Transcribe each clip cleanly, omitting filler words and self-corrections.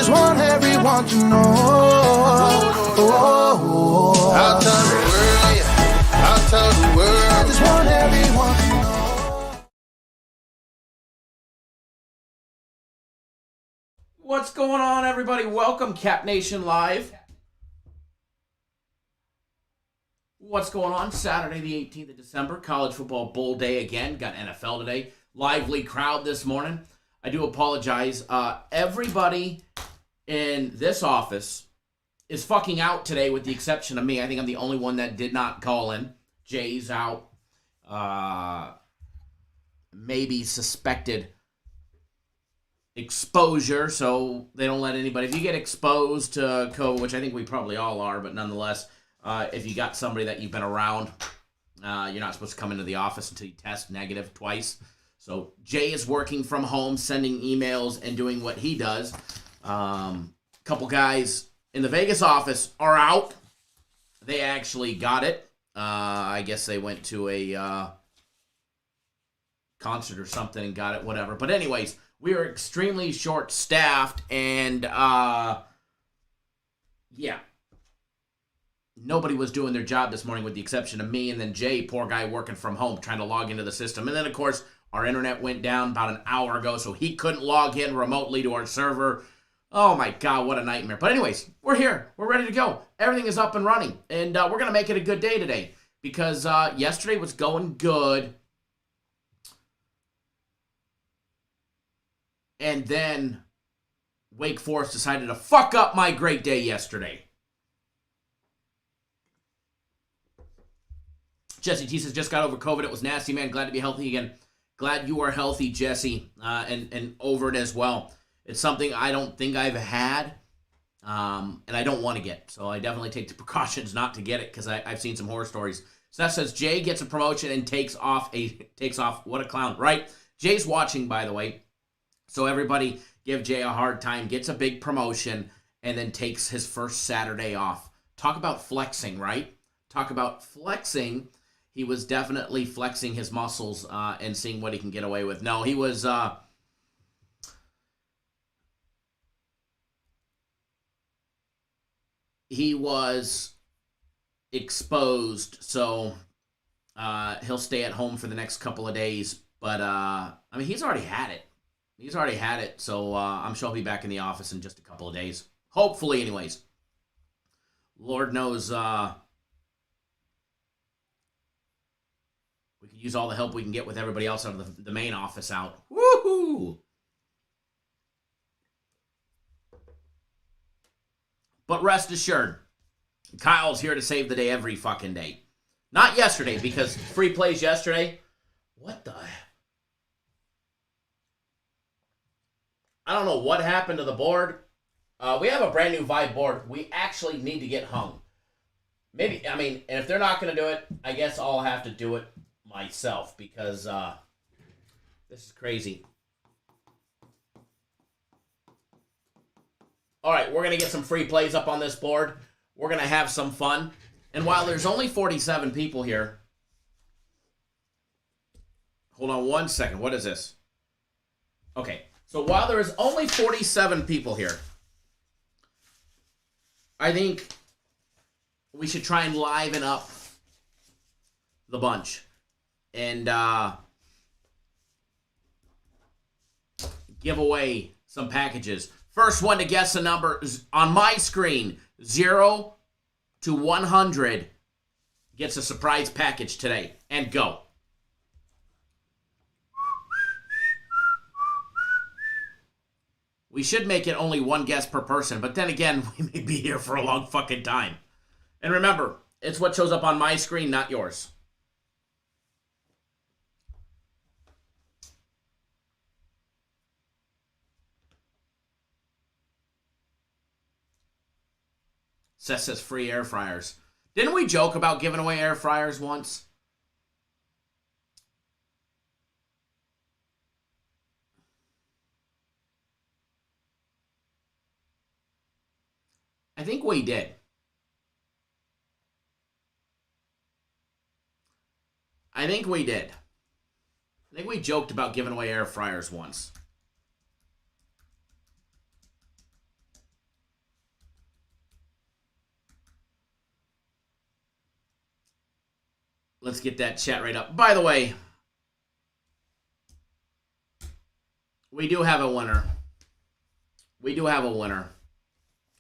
just want everyone to know. I'll tell the world, yeah. I'll tell the world. I just want everyone to know. What's going on, everybody? Welcome, Cap Nation Live. What's going on? Saturday, the 18th of December, college football bowl day again. Got NFL today. Lively crowd this morning. I do apologize. Everybody in this office is fucking out today with the exception of me. I think I'm the only one that did not call in. Jay's out. Maybe suspected exposure, so they don't let anybody. If you get exposed to COVID, which I think we probably all are, but nonetheless, if you got somebody that you've been around, you're not supposed to come into the office until you test negative twice. So Jay is working from home, sending emails and doing what he does. Couple guys in the Vegas office are out. They actually got it. I guess they went to a concert or something and got it, whatever. But anyways, we are extremely short-staffed, and yeah. Nobody was doing their job this morning with the exception of me, and then Jay, poor guy working from home, trying to log into the system. And then, of course, our internet went down about an hour ago, so he couldn't log in remotely to our server. Oh, my God, what a nightmare. But anyways, we're here. We're ready to go. Everything is up and running, and we're going to make it a good day today because yesterday was going good. And then Wake Forest decided to fuck up my great day yesterday. Jesse T says, just got over COVID. It was nasty, man. Glad to be healthy again. Glad you are healthy, Jesse, and over it as well. It's something I don't think I've had, and I don't want to get. So I definitely take the precautions not to get it because I've seen some horror stories. Steph says, Jay gets a promotion and takes off. What a clown, right? Jay's watching, by the way. So everybody give Jay a hard time, gets a big promotion, and then takes his first Saturday off. Talk about flexing, right? Talk about flexing. He was definitely flexing his muscles and seeing what he can get away with. No, he was exposed, so he'll stay at home for the next couple of days. But, I mean, he's already had it. So I'm sure he'll be back in the office in just a couple of days. Hopefully, anyways. Lord knows we could use all the help we can get with everybody else out of the main office out. Woohoo! But rest assured, Kyle's here to save the day every fucking day. Not yesterday, because free plays yesterday. What the... I don't know what happened to the board. We have a brand new Vibe board. We actually need to get hung. Maybe, I mean, and if they're not going to do it, I guess I'll have to do it myself because this is crazy. All right, we're going to get some free plays up on this board. We're going to have some fun. And while there's only 47 people here, hold on one second. What is this? Okay. So while there is only 47 people here, I think we should try and liven up the bunch and give away some packages. First one to guess a number on my screen, 0 to 100, gets a surprise package today. And go. We should make it only one guess per person, but then again, we may be here for a long fucking time. And remember, it's what shows up on my screen, not yours. Seth says free air fryers. Didn't we joke about giving away air fryers once? I think we did. I think we did. I think we joked about giving away air fryers once. Let's get that chat right up. By the way, we do have a winner. We do have a winner.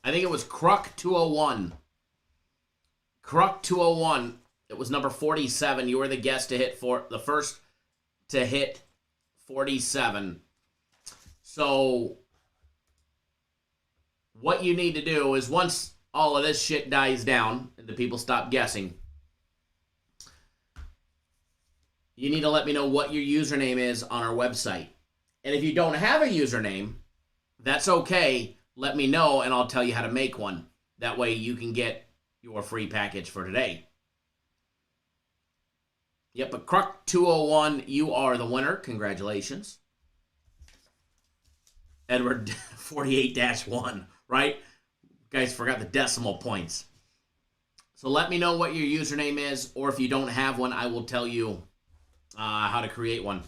I think it was Cruck201. Cruck201. It was number 47. You were the guest to hit the first to hit 47. So what you need to do is once all of this shit dies down and the people stop guessing, you need to let me know what your username is on our website. And if you don't have a username, that's okay. Let me know and I'll tell you how to make one. That way you can get your free package for today. Yep, but Cruck201, you are the winner. Congratulations. Edward 48-1, right? Guys forgot the decimal points. So let me know what your username is, or if you don't have one, I will tell you how to create one.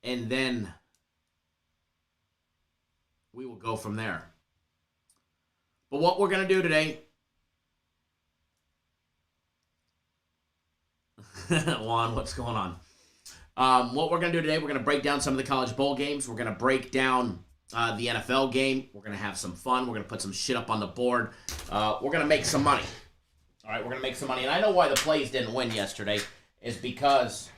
And then we will go from there. But what we're going to do today, Juan, what's going on? What we're going to do today, we're going to break down some of the college bowl games. We're going to break down the NFL game. We're going to have some fun. We're going to put some shit up on the board. We're going to make some money. All right, we're going to make some money. And I know why the Plays didn't win yesterday is because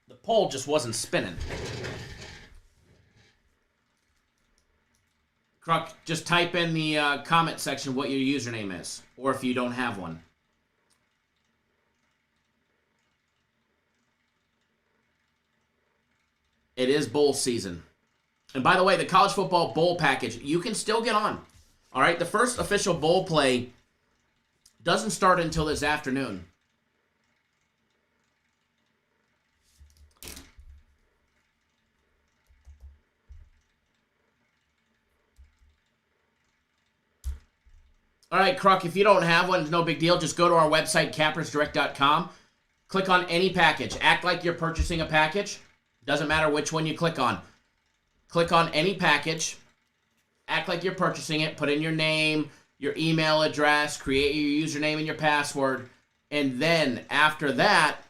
the poll just wasn't spinning. Cruck, just type in the comment section what your username is, or if you don't have one. It is bowl season. And by the way, the college football bowl package, you can still get on. All right, the first official bowl play doesn't start until this afternoon. All right, Cruck, if you don't have one, no big deal. Just go to our website, cappersdirect.com. Click on any package. Act like you're purchasing a package. Doesn't matter which one you click on. Click on any package. Act like you're purchasing it. Put in your name, your email address, create your username and your password. And then after that,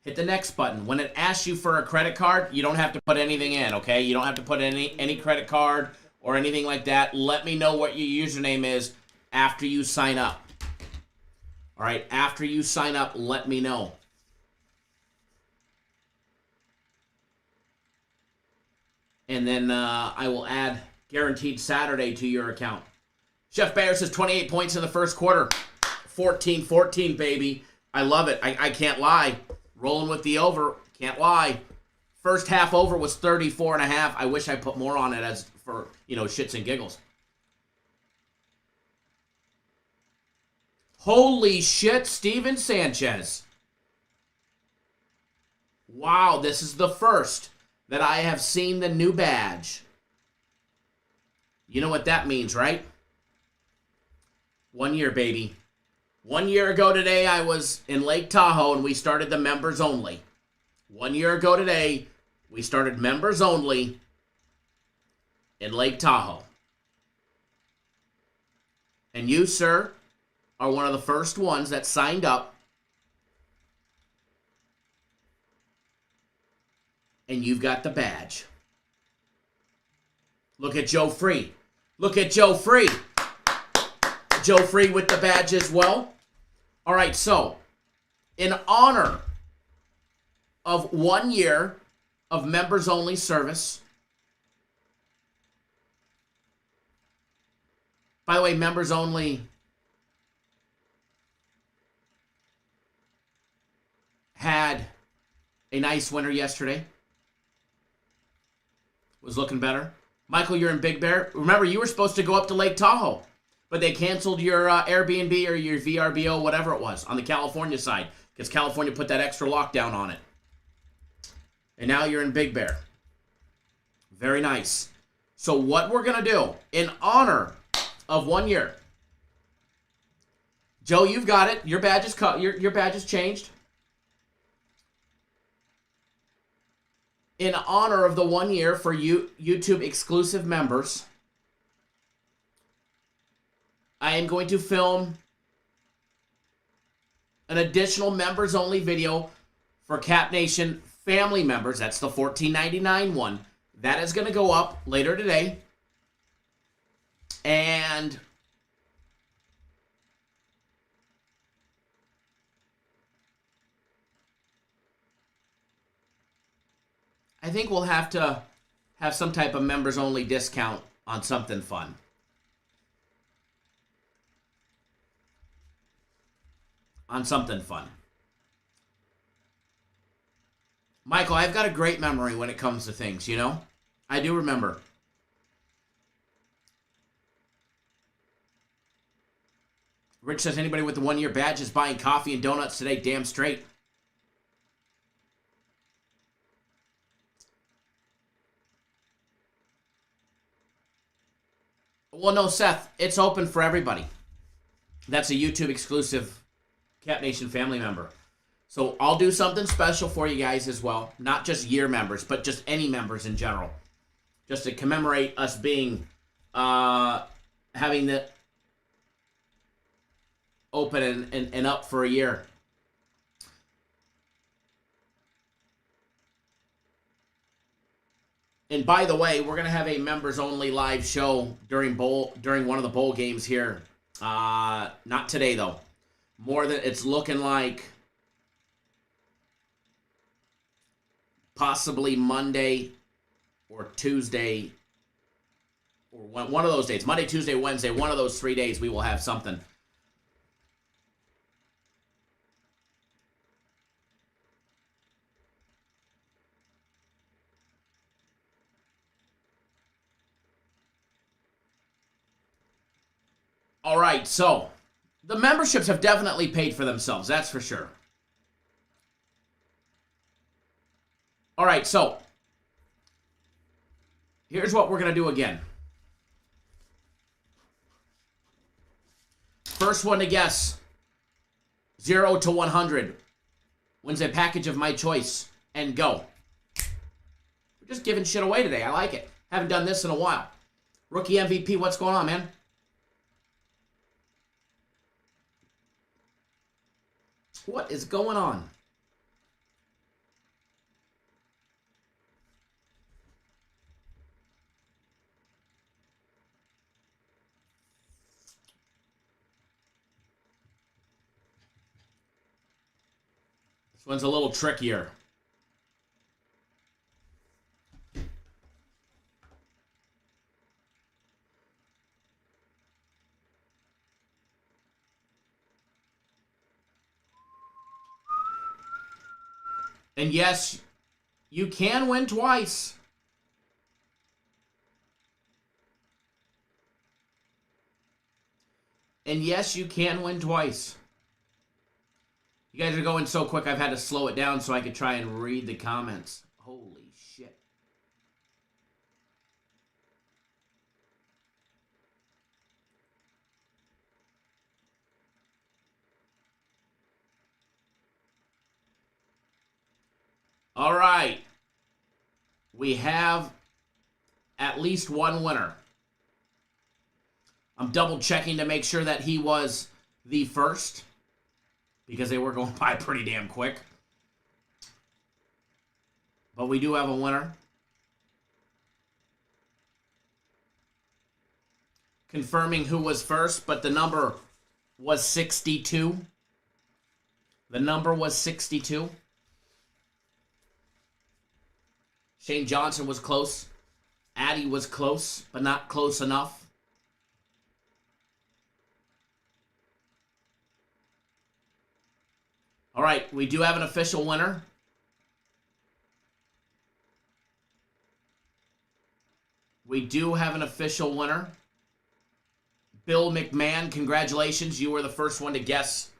hit the next button. When it asks you for a credit card, you don't have to put anything in, okay? You don't have to put any credit card or anything like that. Let me know what your username is after you sign up. All right, after you sign up, let me know. And then I will add Guaranteed Saturday to your account. Chef Bayer says 28 points in the first quarter. 14-14, baby. I love it. I can't lie. Rolling with the over. Can't lie. First half over was 34.5. I wish I put more on it as for, shits and giggles. Holy shit, Steven Sanchez. Wow, this is the first that I have seen the new badge. You know what that means, right? 1 year, baby. 1 year ago today, I was in Lake Tahoe and we started the members only. 1 year ago today, we started members only in Lake Tahoe. And you, sir, are one of the first ones that signed up. And you've got the badge. Look at Joe Free. Look at Joe Free. Joe Free with the badge as well. All right, so in honor of 1 year of members-only service. By the way, members-only had a nice winner yesterday. Was looking better. Michael, you're in Big Bear. Remember, you were supposed to go up to Lake Tahoe, but they canceled your Airbnb or your VRBO, whatever it was, on the California side, because California put that extra lockdown on it. And now you're in Big Bear. Very nice. So what we're going to do, in honor of 1 year, Joe, you've got it. Your badge is cut. Your badge is changed. in honor of the 1 year for YouTube exclusive members, I am going to film an additional members only video for Cap Nation family members. That's the $14.99 one. That is going to go up later today. And I think we'll have to have some type of members only discount on something fun. Michael, I've got a great memory when it comes to things, you know? I do remember. Rich says anybody with the 1 year badge is buying coffee and donuts today. Damn straight. Well, no, Seth, it's open for everybody. That's a YouTube exclusive Cap Nation family member. So I'll do something special for you guys as well. Not just year members, but just any members in general. Just to commemorate us being, having the open and up for a year. And by the way, we're going to have a members-only live show during one of the bowl games here. Not today, though. It's looking like possibly Monday or Tuesday, or one of those days. Monday, Tuesday, Wednesday, one of those 3 days we will have something. All right, so the memberships have definitely paid for themselves, that's for sure. All right, so here's what we're going to do again. First one to guess 0 to 100 wins a package of my choice, and go. We're just giving shit away today. I like it. Haven't done this in a while. Rookie MVP, what's going on, man? What is going on? This one's a little trickier. And yes, you can win twice. And yes, you can win twice. You guys are going so quick, I've had to slow it down so I could try and read the comments. Holy shit. All right. We have at least one winner. I'm double checking to make sure that he was the first, because they were going by pretty damn quick. But we do have a winner. Confirming who was first, but the number was 62. The number was 62. Shane Johnson was close. Addy was close, but not close enough. All right, we do have an official winner. We do have an official winner. Bill McMahon, congratulations. You were the first one to guess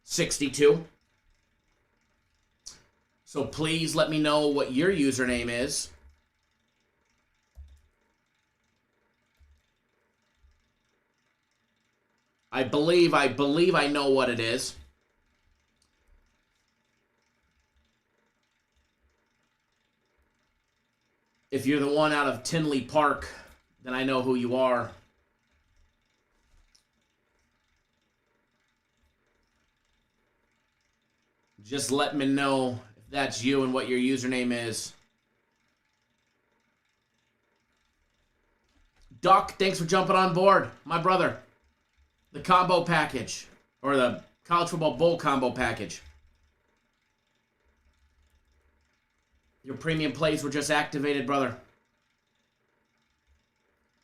62. So please let me know what your username is. I believe I know what it is. If you're the one out of Tinley Park, then I know who you are. Just let me know if that's you and what your username is. Doc, thanks for jumping on board, my brother. The combo package, or the College Football Bowl combo package. Your premium plays were just activated, brother.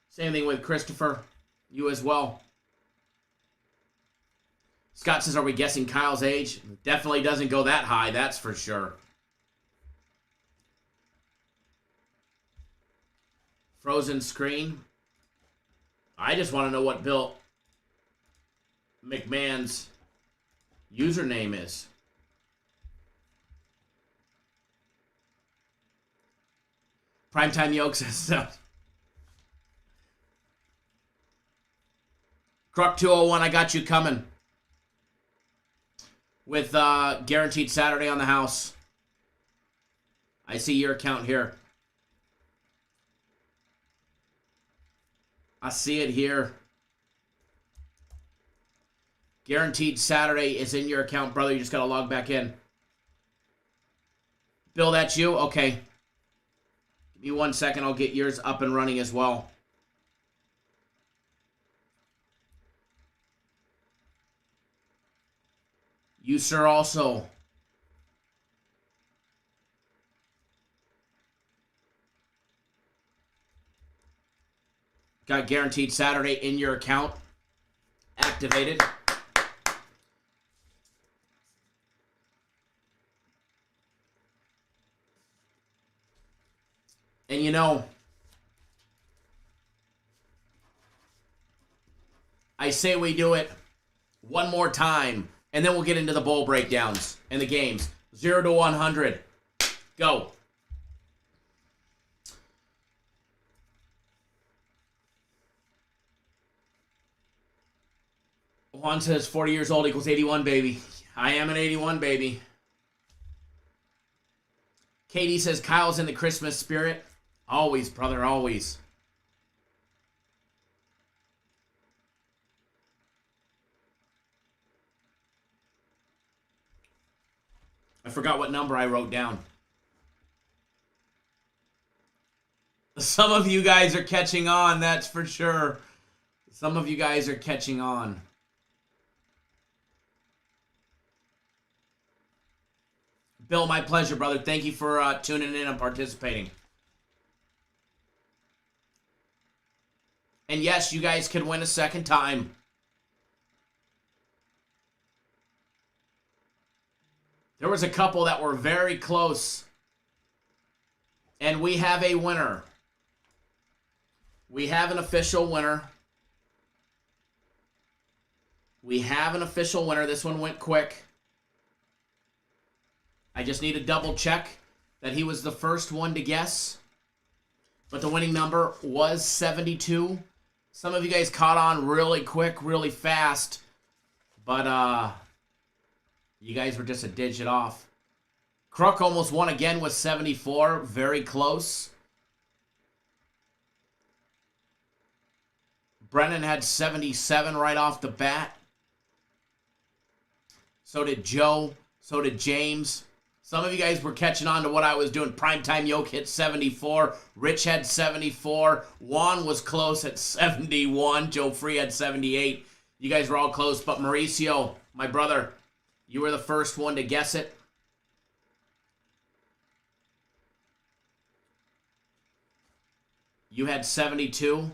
Same thing with Christopher. You as well. Scott says, are we guessing Kyle's age? Definitely doesn't go that high, that's for sure. Frozen screen. I just want to know what Bill McMahon's username is. Primetime Yoke says so. Croc 201, I got you coming. With Guaranteed Saturday on the house. I see your account here. I see it here. Guaranteed Saturday is in your account, brother. You just got to log back in. Bill, that's you? Okay. Give me 1 second. I'll get yours up and running as well. You, sir, also. Got Guaranteed Saturday in your account. Activated. And you know, I say we do it one more time, and then we'll get into the bowl breakdowns and the games. 0 to 100. Go. Juan says 40 years old equals 81, baby. I am an 81, baby. Katie says Kyle's in the Christmas spirit. Always, brother, always. I forgot what number I wrote down. Some of you guys are catching on, that's for sure. Some of you guys are catching on. Bill, my pleasure, brother. Thank you for tuning in and participating. And yes, you guys can win a second time. There was a couple that were very close. And we have a winner. We have an official winner. We have an official winner. This one went quick. I just need to double check that he was the first one to guess. But the winning number was 72. Some of you guys caught on really quick, really fast. But you guys were just a digit off. Crook almost won again with 74. Very close. Brennan had 77 right off the bat. So did Joe. So did James. Some of you guys were catching on to what I was doing. Primetime Yoke hit 74. Rich had 74. Juan was close at 71. Joe Free had 78. You guys were all close. But Mauricio, my brother, you were the first one to guess it. You had 72.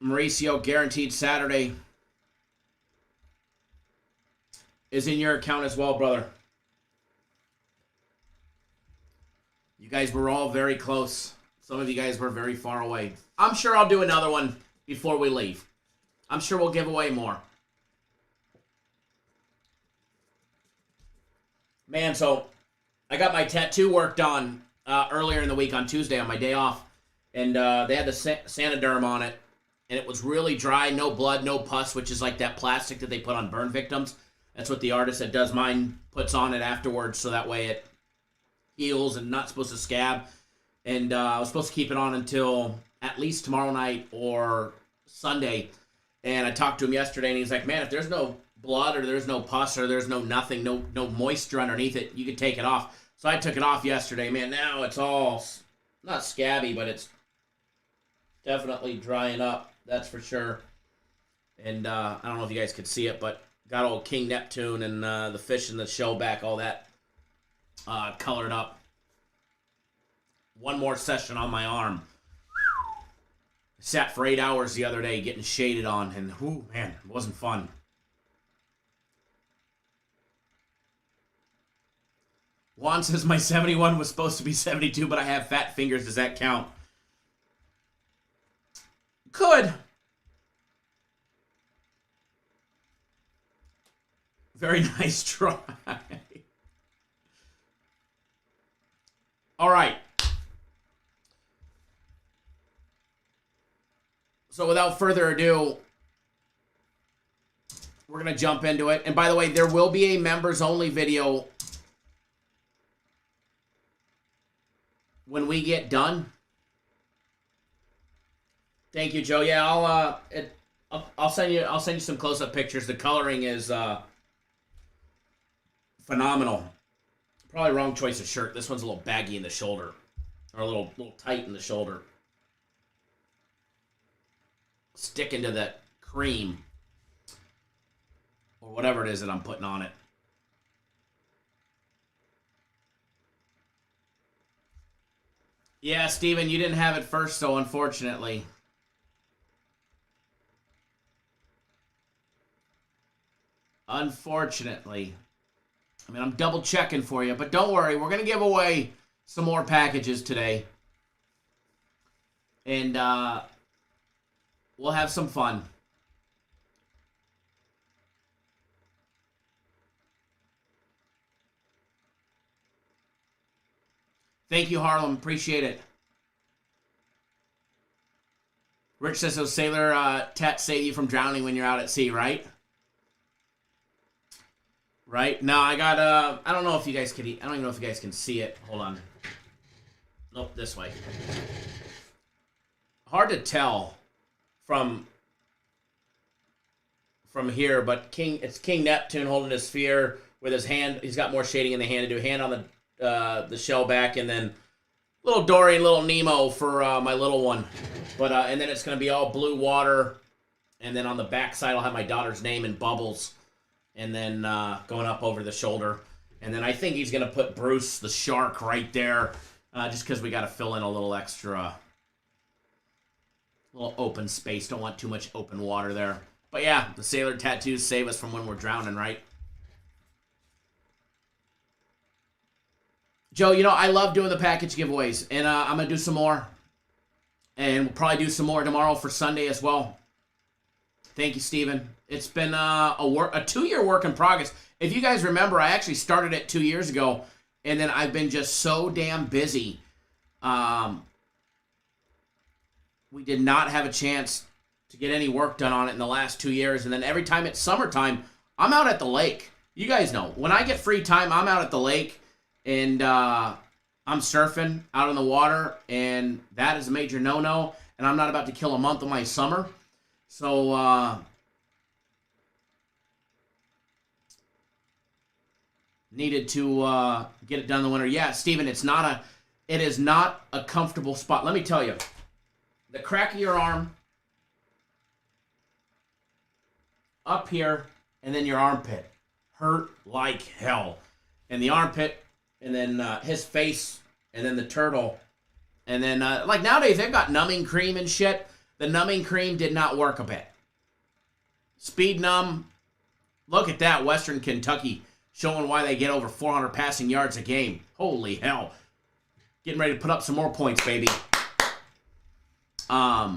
Mauricio, Guaranteed Saturday is in your account as well, brother. You guys were all very close. Some of you guys were very far away. I'm sure I'll do another one before we leave. I'm sure we'll give away more. Man, so I got my tattoo worked on earlier in the week on Tuesday on my day off. And they had the Sanoderm on it. and it was really dry, no blood, no pus, which is like that plastic that they put on burn victims. That's what the artist that does mine puts on it afterwards, so that way it heals and not supposed to scab. And I was supposed to keep it on until at least tomorrow night or Sunday. And I talked to him yesterday, and he's like, man, if there's no blood or there's no pus or there's no nothing, no moisture underneath it, you could take it off. So I took it off yesterday. Man, now it's all not scabby, but it's definitely drying up. That's for sure. And I don't know if you guys could see it, but got old King Neptune and the fish and the shellback, all that colored up. One more session on my arm. Sat for 8 hours the other day getting shaded on, and whoo, man, it wasn't fun. Juan says my 71 was supposed to be 72, but I have fat fingers. Does that count? Could. Very nice try. All right. So without further ado, we're going to jump into it. And by the way, there will be a members-only video when we get done. Thank you, Joe. Yeah, I'll send you some close-up pictures. The coloring is phenomenal. Probably wrong choice of shirt. This one's a little baggy in the shoulder, or a little tight in the shoulder. Stick into that cream or whatever it is that I'm putting on it. Yeah, Steven, you didn't have it first, so unfortunately. Unfortunately. I mean, I'm double checking for you, but don't worry. We're going to give away some more packages today. And we'll have some fun. Thank you, Harlem. Appreciate it. Rich says those sailor tats save you from drowning when you're out at sea, right? Right? No, I got, I don't know if you guys can, I don't even know if you guys can see it. Hold on. Nope, this way. Hard to tell from here, but it's King Neptune holding his sphere with his hand. He's got more shading in the hand to do. Hand on the shell back, and then little Dory and little Nemo for my little one. But and then it's going to be all blue water, and then on the back side I'll have my daughter's name in bubbles, and then going up over the shoulder. And then I think he's going to put Bruce the shark right there, just because we got to fill in a little extra, little open space. Don't want too much open water there. But yeah, the sailor tattoos save us from when we're drowning, right? Joe, you know, I love doing the package giveaways, and I'm going to do some more. And we'll probably do some more tomorrow for Sunday as well. Thank you, Steven. It's been a 2-year work in progress. If you guys remember, I actually started it 2 years ago, and then I've been just so damn busy. We did not have a chance to get any work done on it in the last 2 years. And then every time it's summertime, I'm out at the lake. You guys know, when I get free time, I'm out at the lake, and I'm surfing out in the water, and that is a major no-no, and I'm not about to kill a month of my summer. So, needed to get it done in the winter. Yeah, Steven, it is not a comfortable spot. Let me tell you, the crack of your arm, up here, and then your armpit hurt like hell. And the armpit, and then his face, and then the turtle. And then, like nowadays, they've got numbing cream and shit. The numbing cream did not work a bit. Speed numb. Look at that, Western Kentucky, showing why they get over 400 passing yards a game. Holy hell. Getting ready to put up some more points, baby. But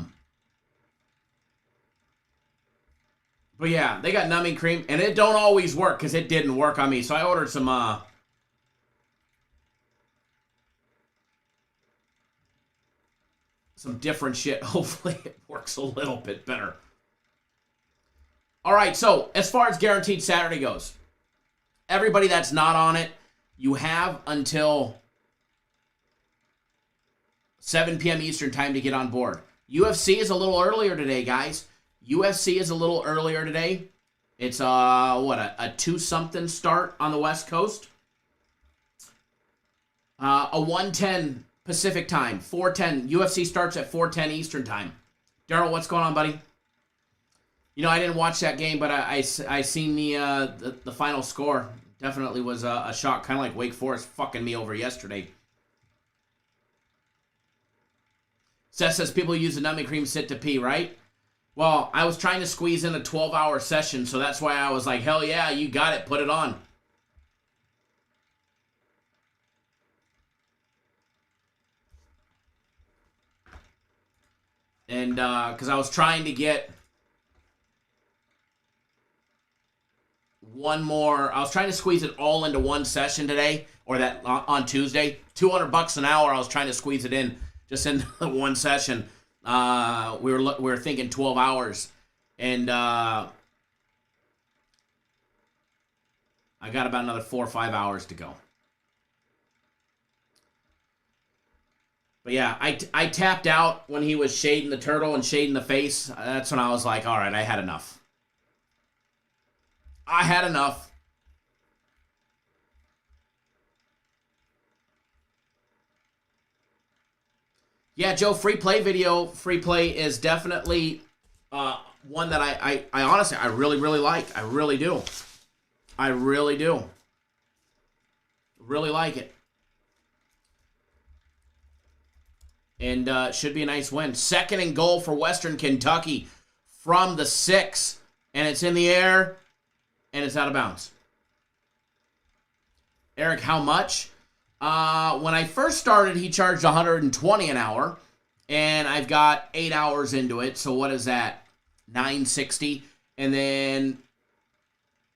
yeah, they got numbing cream, and it don't always work, because it didn't work on me. So I ordered some, some different shit. Hopefully it works a little bit better. All right, so as far as Guaranteed Saturday goes, everybody that's not on it, you have until 7 p.m. Eastern time to get on board. UFC is a little earlier today, guys. UFC is a little earlier today. It's a 2-something start on the West Coast. A 1:10 Pacific time, 4:10. UFC starts at 4:10 Eastern time. Daryl, what's going on, buddy? You know, I didn't watch that game, but I seen the final score. Definitely was a shock, kind of like Wake Forest fucking me over yesterday. Seth says people use the numbing cream sit to pee, right? Well, I was trying to squeeze in a 12-hour session, so that's why I was like, hell yeah, you got it, put it on. And because I was trying to get one more, I was trying to squeeze it all into one session today, or that on Tuesday. $200 an hour, I was trying to squeeze it in just in one session. We were thinking 12 hours, and I got about another 4 or 5 hours to go. But yeah, I tapped out when he was shading the turtle and shading the face. That's when I was like, all right, I had enough. I had enough. Yeah, Joe, free play is definitely one that I honestly, I really, really like. I really do. I really do. Really like it. And should be a nice win. 2nd and goal for Western Kentucky from the 6. And it's in the air. And it's out of bounds. Eric, how much? When I first started, he charged $120 an hour. And I've got 8 hours into it. So what is that? $960. And then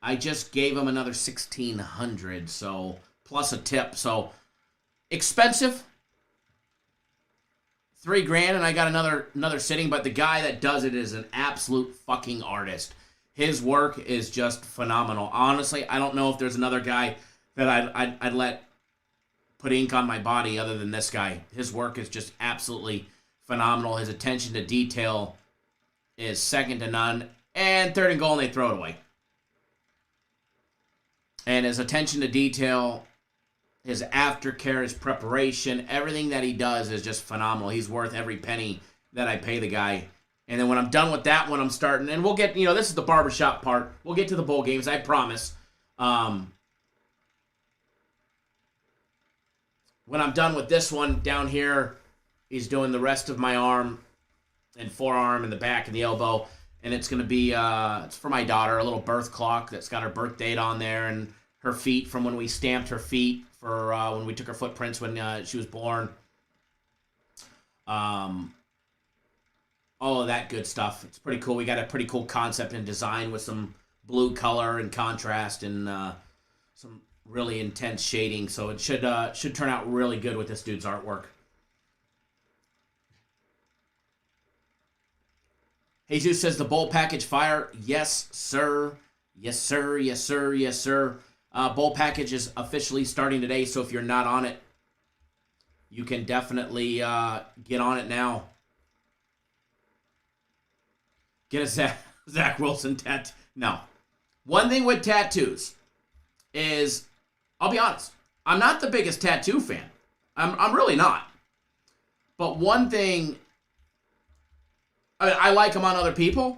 I just gave him another $1,600. So plus a tip. So expensive. $3,000, and I got another sitting, but the guy that does it is an absolute fucking artist. His work is just phenomenal. Honestly, I don't know if there's another guy that I'd let put ink on my body other than this guy. His work is just absolutely phenomenal. His attention to detail is second to none. And 3rd and goal, and they throw it away. And his attention to detail, his aftercare, his preparation, everything that he does is just phenomenal. He's worth every penny that I pay the guy. And then when I'm done with that one, I'm starting, and we'll get, this is the barbershop part. We'll get to the bowl games, I promise. When I'm done with this one down here, he's doing the rest of my arm and forearm and the back and the elbow. And it's going to be, it's for my daughter, a little birth clock that's got her birth date on there and her feet from when we stamped her feet for when we took her footprints when she was born. All of that good stuff. It's pretty cool. We got a pretty cool concept and design with some blue color and contrast and some really intense shading. So it should turn out really good with this dude's artwork. Jesus says the bowl package fire. Yes, sir. Yes, sir. Yes, sir. Yes, sir. Bowl package is officially starting today, so if you're not on it, you can definitely get on it now. Get a Zach Wilson tattoo. No. One thing with tattoos is, I'll be honest, I'm not the biggest tattoo fan. I'm really not. But one thing, I like them on other people.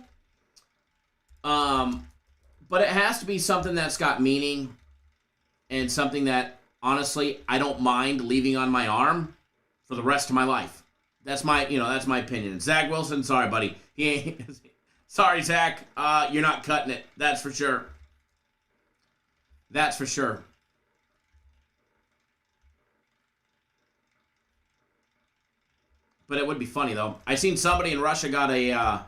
But it has to be something that's got meaning and something that, honestly, I don't mind leaving on my arm for the rest of my life. That's my opinion. Zach Wilson, sorry, buddy. He ain't. Sorry, Zach. You're not cutting it. That's for sure. That's for sure. But it would be funny, though. I seen somebody in Russia got a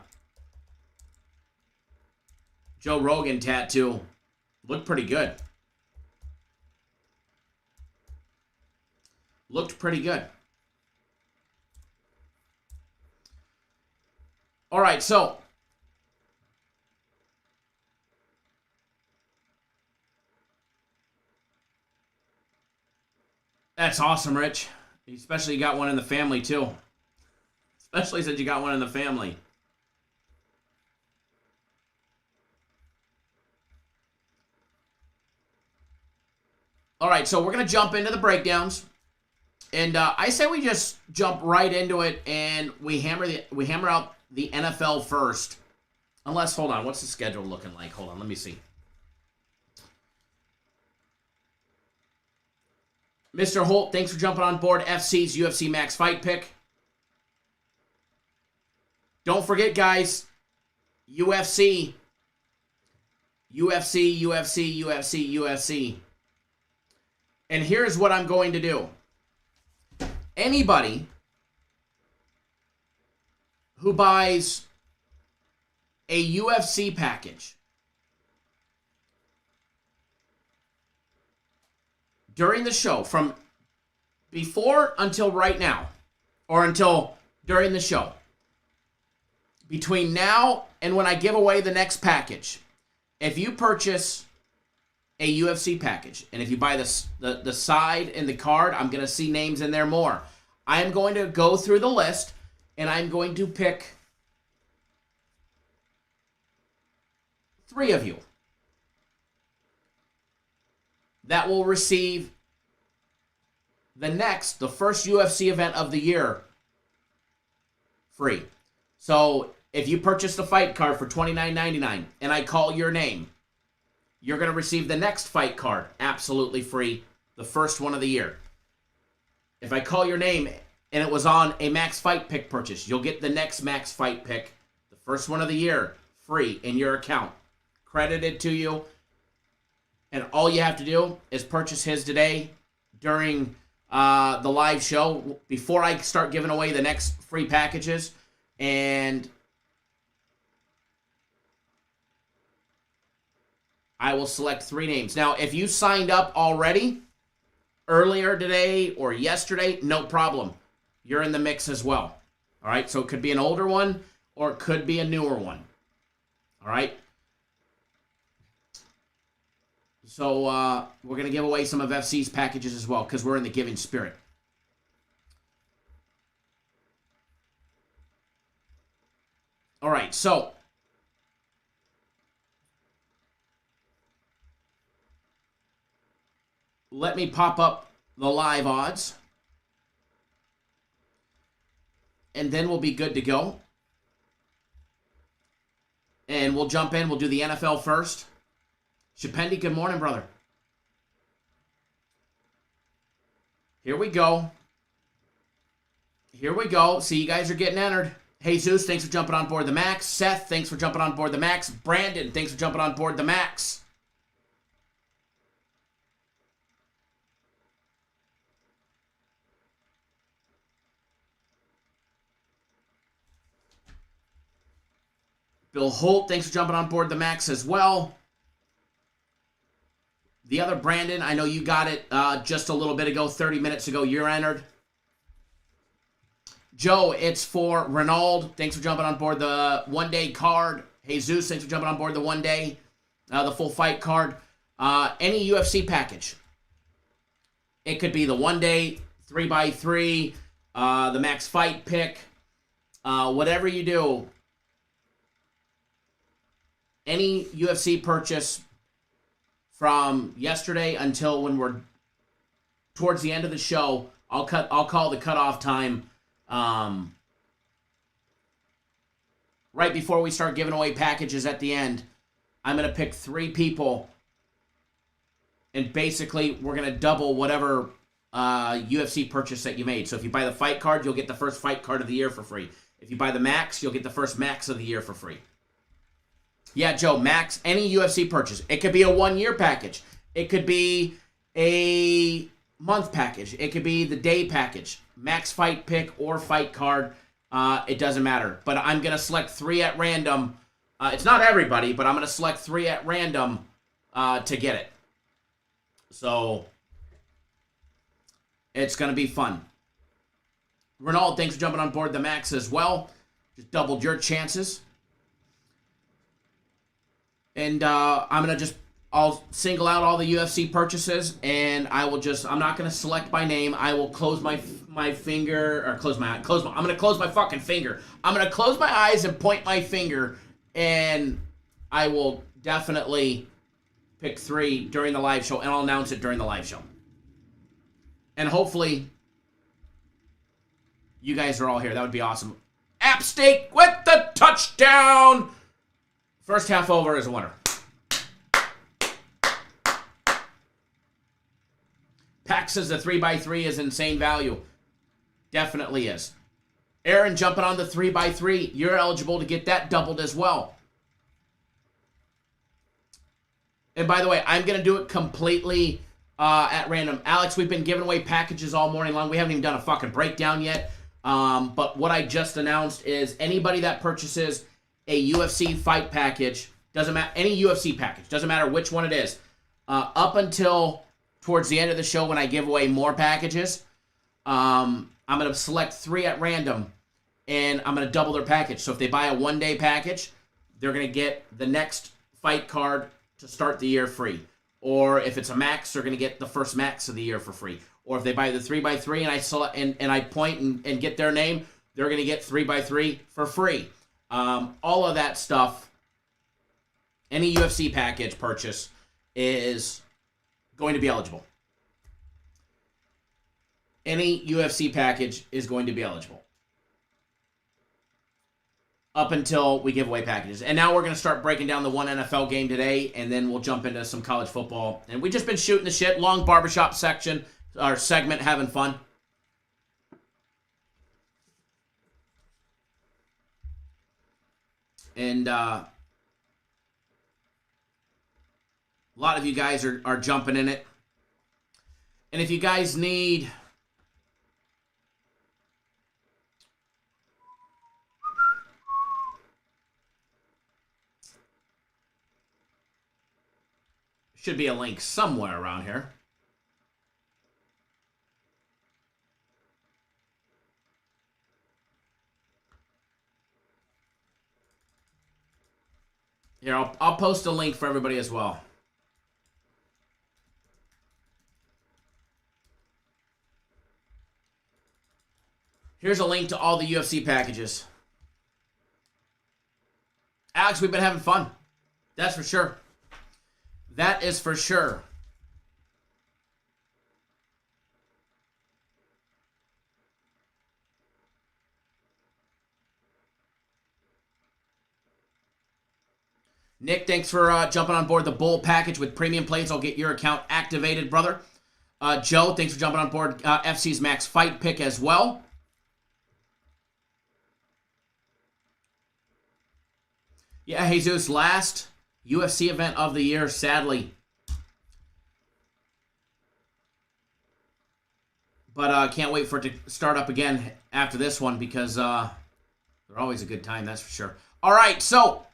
Joe Rogan tattoo. Looked pretty good. Looked pretty good. right, so that's awesome, Rich. Especially you got one in the family, too. Especially since you got one in the family. All right, so we're going to jump into the breakdowns. And I say we just jump right into it and we hammer out the NFL first. Unless, hold on, what's the schedule looking like? Hold on, let me see. Mr. Holt, thanks for jumping on board FC's UFC Max Fight Pick. Don't forget, guys, UFC. And here's what I'm going to do. Anybody who buys a UFC package during the show, from before until right now, or until during the show, between now and when I give away the next package, if you purchase a UFC package, and if you buy the side and the card, I'm going to see names in there more. I am going to go through the list, and I'm going to pick 3 of you that will receive the first UFC event of the year free. So if you purchase the fight card for $29.99 and I call your name, you're going to receive the next fight card absolutely free, the first one of the year. If I call your name and it was on a Max Fight Pick purchase, you'll get the next Max Fight Pick, the first one of the year, free in your account, credited to you. And all you have to do is purchase his today during the live show before I start giving away the next free packages. And I will select 3 names. Now, if you signed up already earlier today or yesterday, no problem. You're in the mix as well. All right, so it could be an older one or it could be a newer one. All right. So we're going to give away some of FC's packages as well because we're in the giving spirit. All right, so let me pop up the live odds. And then we'll be good to go. And we'll jump in. We'll do the NFL first. Shapendi, good morning, brother. Here we go. Here we go. See, you guys are getting entered. Jesus, thanks for jumping on board the Max. Seth, thanks for jumping on board the Max. Brandon, thanks for jumping on board the Max. Bill Holt, thanks for jumping on board the Max as well. The other Brandon, I know you got it just a little bit ago, 30 minutes ago. You're entered. Joe, it's for Renaud. Thanks for jumping on board the one-day card. Jesus, thanks for jumping on board the one-day, the full fight card. Any UFC package. It could be the one-day, 3x3, the Max Fight Pick, whatever you do. Any UFC purchase from yesterday until when we're towards the end of the show, I'll call the cutoff time right before we start giving away packages at the end. I'm going to pick 3 people, and basically we're going to double whatever UFC purchase that you made. So if you buy the fight card, you'll get the first fight card of the year for free. If you buy the Max, you'll get the first Max of the year for free. Yeah, Joe, Max, any UFC purchase. It could be a 1-year package. It could be a month package. It could be the day package. Max Fight Pick or fight card. It doesn't matter. But I'm going to select 3 at random. It's not everybody, but I'm going to select 3 at random to get it. So it's going to be fun. Renaud, thanks for jumping on board the Max as well. Just doubled your chances. And I'm going to I'll single out all the UFC purchases, and I'm not going to select by name. I will close my finger, or I'm going to close my fucking finger. I'm going to close my eyes and point my finger, and I will definitely pick 3 during the live show, and I'll announce it during the live show. And hopefully, you guys are all here. That would be awesome. App Steak with the touchdown! First half over is a winner. Pack says the 3x3 is insane value. Definitely is. Aaron jumping on the 3x3. You're eligible to get that doubled as well. And by the way, I'm going to do it completely at random. Alex, we've been giving away packages all morning long. We haven't even done a fucking breakdown yet. But what I just announced is anybody that purchases a UFC fight package, doesn't matter, any UFC package, doesn't matter which one it is, up until towards the end of the show when I give away more packages, I'm going to select 3 at random, and I'm going to double their package. So if they buy a one-day package, they're going to get the next fight card to start the year free. Or if it's a max, they're going to get the first max of the year for free. Or if they buy the 3x3 and I select and I point and get their name, they're going to get 3x3 for free. All of that stuff, any UFC package purchase is going to be eligible. Any UFC package is going to be eligible. Up until we give away packages. And now we're going to start breaking down the one NFL game today, and then we'll jump into some college football. And we've just been shooting the shit. Long barbershop section, our segment, having fun. And a lot of you guys are jumping in it. And if you guys need... Should be a link somewhere around here. Here, I'll post a link for everybody as well. Here's a link to all the UFC packages. Alex, we've been having fun. That's for sure. That is for sure. Nick, thanks for jumping on board the Bull package with premium plays. I'll get your account activated, brother. Joe, thanks for jumping on board FC's Max Fight Pick as well. Yeah, Jesus, last UFC event of the year, sadly. But can't wait for it to start up again after this one because they're always a good time, that's for sure. All right, so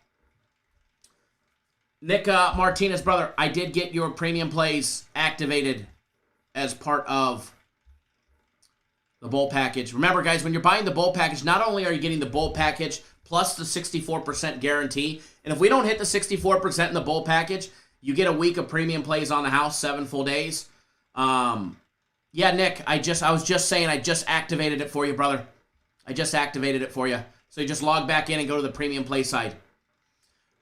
Nick Martinez, brother, I did get your premium plays activated as part of the Bowl package. Remember, guys, when you're buying the Bowl package, not only are you getting the Bowl package plus the 64% guarantee, and if we don't hit the 64% in the Bowl package, you get a week of premium plays on the house, 7 full days. Yeah, Nick, I was just saying I just activated it for you, brother. I just activated it for you. So you just log back in and go to the premium play side.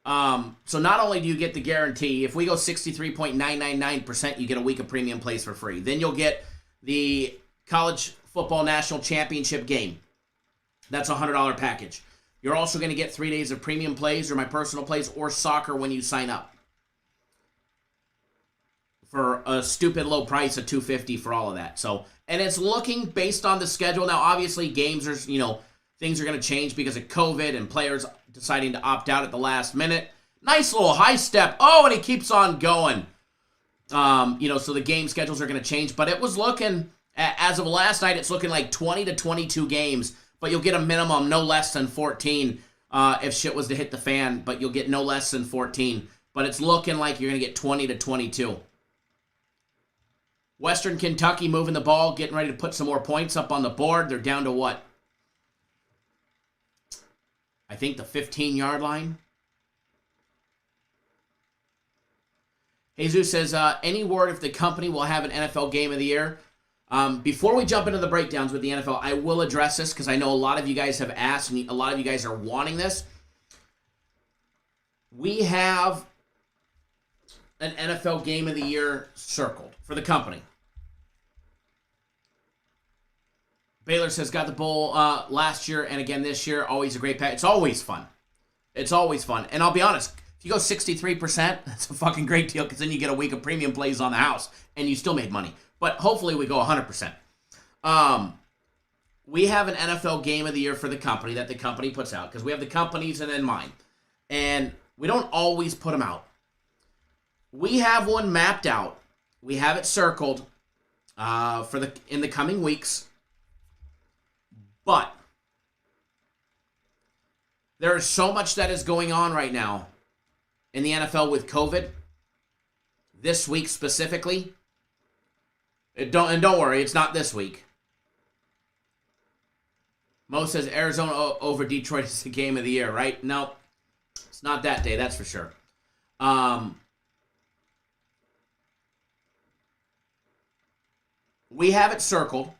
So not only do you get the guarantee, if we go 63.999%, you get a week of premium plays for free. Then you'll get the College Football National Championship game. That's a $100 package. You're also going to get 3 days of premium plays or my personal plays or soccer when you sign up. For a stupid low price of $250 for all of that. So, and it's looking based on the schedule. Now, obviously, games are, things are going to change because of COVID and players deciding to opt out at the last minute. Nice little high step. Oh, and he keeps on going. So the game schedules are going to change. But it was looking, as of last night, it's looking like 20 to 22 games. But you'll get a minimum no less than 14 if shit was to hit the fan. But you'll get no less than 14. But it's looking like you're going to get 20 to 22. Western Kentucky moving the ball, getting ready to put some more points up on the board. They're down to what? I think, the 15-yard line. Jesus says, any word if the company will have an NFL game of the year? Before we jump into the breakdowns with the NFL, I will address this because I know a lot of you guys have asked and a lot of you guys are wanting this. We have an NFL game of the year circled for the company. Baylor says, got the bowl last year and again this year. Always a great pack. It's always fun. It's always fun. And I'll be honest, if you go 63%, that's a fucking great deal because then you get a week of premium plays on the house and you still made money. But hopefully we go 100%. We have an NFL game of the year for the company that the company puts out because we have the companies and then mine. And we don't always put them out. We have one mapped out. We have it circled in the coming weeks. But there is so much that is going on right now in the NFL with COVID. This week specifically. And don't worry, it's not this week. Mo says Arizona over Detroit is the game of the year, right? No, it's not that day, that's for sure. We have it circled.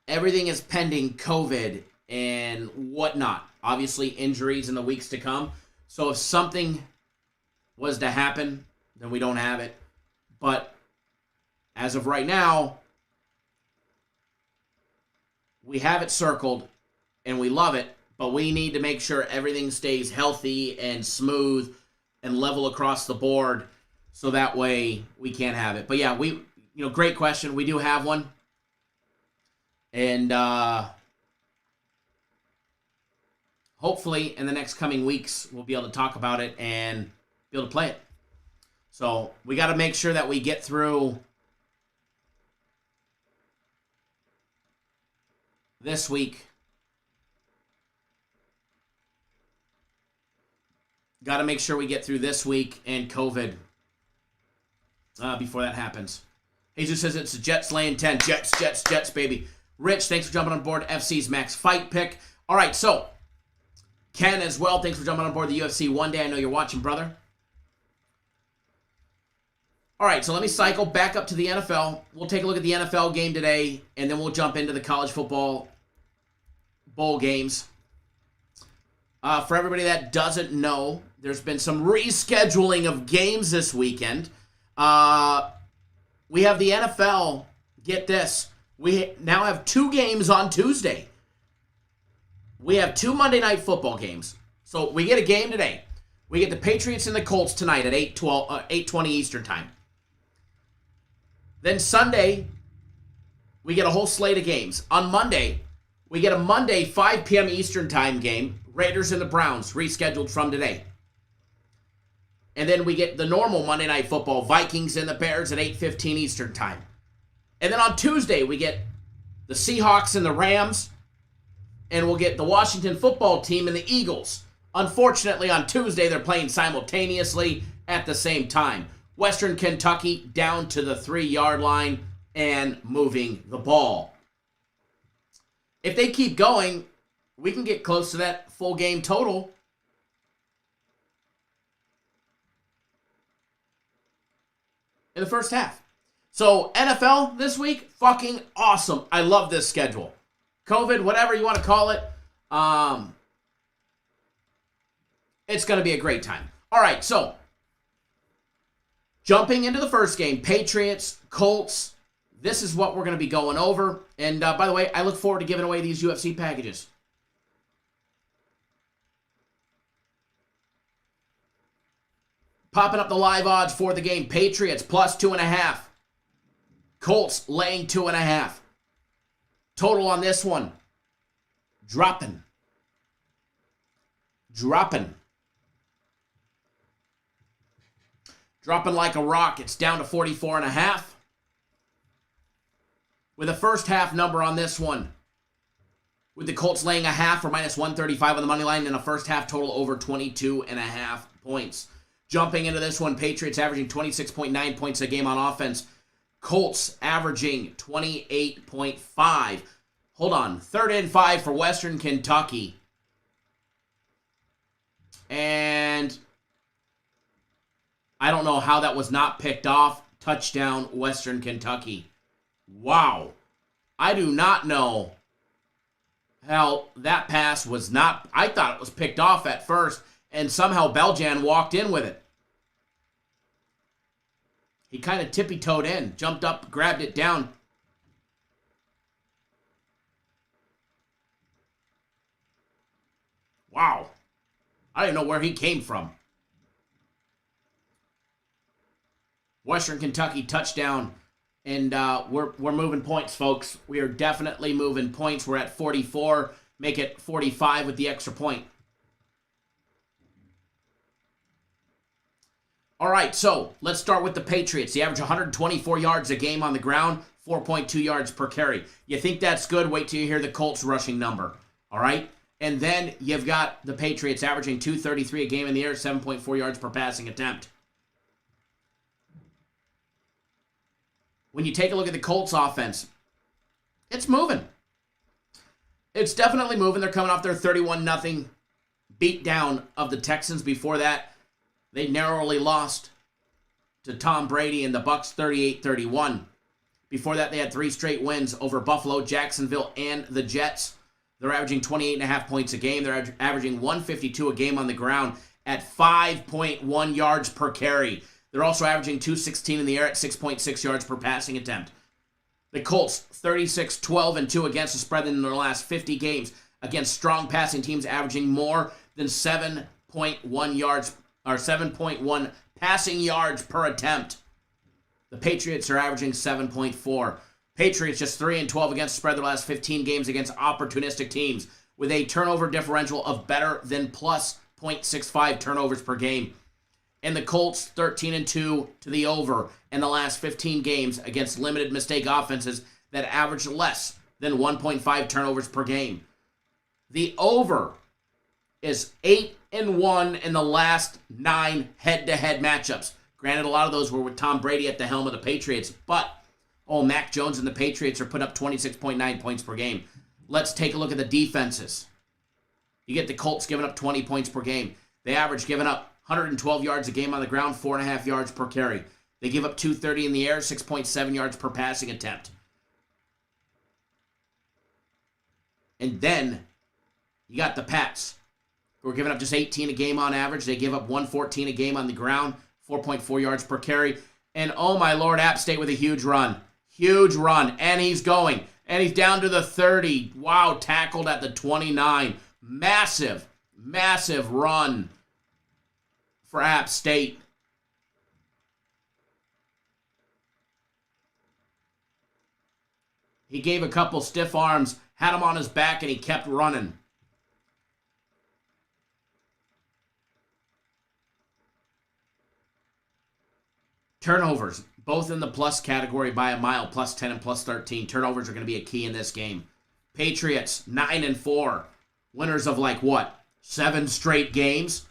Everything is pending COVID and whatnot. Obviously, injuries in the weeks to come. So if something was to happen, then we don't have it. But as of right now, we have it circled and we love it, but we need to make sure everything stays healthy and smooth and level across the board so that way we can't have it. But yeah, great question. We do have one. And hopefully in the next coming weeks, we'll be able to talk about it and be able to play it. So we got to make sure that we get through this week. Got to make sure we get through this week and COVID before that happens. Jesus says it's the Jets laying 10. Jets, baby. Rich, thanks for jumping on board FC's Max Fight Pick. All right, so Ken as well, thanks for jumping on board the UFC One Day. I know you're watching, brother. All right, so let me cycle back up to the NFL. We'll take a look at the NFL game today, and then we'll jump into the college football bowl games. For everybody that doesn't know, there's been some rescheduling of games this weekend. We have the NFL, get this, we now have 2 games on Tuesday. We have 2 Monday Night Football games. So we get a game today. We get the Patriots and the Colts tonight at 8:20 Eastern Time. Then Sunday, we get a whole slate of games. On Monday, we get a Monday 5 p.m. Eastern Time game. Raiders and the Browns, rescheduled from today. And then we get the normal Monday Night Football, Vikings and the Bears at 8:15 Eastern Time. And then on Tuesday, we get the Seahawks and the Rams. And we'll get the Washington football team and the Eagles. Unfortunately, on Tuesday, they're playing simultaneously at the same time. Western Kentucky down to the 3-yard line and moving the ball. If they keep going, we can get close to that full game total. In the first half. So, NFL this week, fucking awesome. I love this schedule. COVID, whatever you want to call it. It's going to be a great time. All right, so jumping into the first game, Patriots, Colts. This is what we're going to be going over. And by the way, I look forward to giving away these UFC packages. Popping up the live odds for the game. Patriots plus 2.5. Colts laying 2.5. Total on this one. Dropping. Dropping like a rock. It's down to 44.5. With a first half number on this one. With the Colts laying a half or minus 135 on the money line and a first half total over 22.5 points. Jumping into this one, Patriots averaging 26.9 points a game on offense. Colts averaging 28.5. Hold on. 3rd and 5 for Western Kentucky. And I don't know how that was not picked off. Touchdown, Western Kentucky. Wow. I do not know how that pass was not... I thought it was picked off at first, and somehow Beljan walked in with it. He kind of tippy-toed in, jumped up, grabbed it down. Wow. I didn't know where he came from. Western Kentucky touchdown. And we're moving points, folks. We are definitely moving points. We're at 44. Make it 45 with the extra point. All right, so let's start with the Patriots. They average 124 yards a game on the ground, 4.2 yards per carry. You think that's good? Wait till you hear the Colts rushing number. All right? And then you've got the Patriots averaging 233 a game in the air, 7.4 yards per passing attempt. When you take a look at the Colts offense, it's moving. It's definitely moving. They're coming off their 31-0 beatdown of the Texans. Before that, they narrowly lost to Tom Brady and the Bucs 38-31. Before that, they had 3 straight wins over Buffalo, Jacksonville, and the Jets. They're averaging 28.5 points a game. They're averaging 152 a game on the ground at 5.1 yards per carry. They're also averaging 216 in the air at 6.6 yards per passing attempt. The Colts, 36-12-2 against the spread in their last 50 games against strong passing teams, averaging more than 7.1 yards or 7.1 passing yards per attempt. The Patriots are averaging 7.4. Patriots just 3-12 against the spread their last 15 games against opportunistic teams with a turnover differential of better than plus 0.65 turnovers per game. And the Colts 13-2 to the over in the last 15 games against limited mistake offenses that average less than 1.5 turnovers per game. The over is 8-1 in the last 9 head-to-head matchups. Granted, a lot of those were with Tom Brady at the helm of the Patriots, but Mac Jones and the Patriots are putting up 26.9 points per game. Let's take a look at the defenses. You get the Colts giving up 20 points per game. They average giving up 112 yards a game on the ground, 4.5 yards per carry. They give up 230 in the air, 6.7 yards per passing attempt. And then you got the Pats, who are giving up just 18 a game on average. They give up 114 a game on the ground, 4.4 yards per carry. And oh my Lord, App State with a huge run. Huge run. And he's going. And he's down to the 30. Wow, tackled at the 29. Massive, massive run for App State. He gave a couple stiff arms, had him on his back, and he kept running. Turnovers, both in the plus category by a mile, plus 10 and plus 13. Turnovers are going to be a key in this game. Patriots, 9-4. Winners of 7 straight games.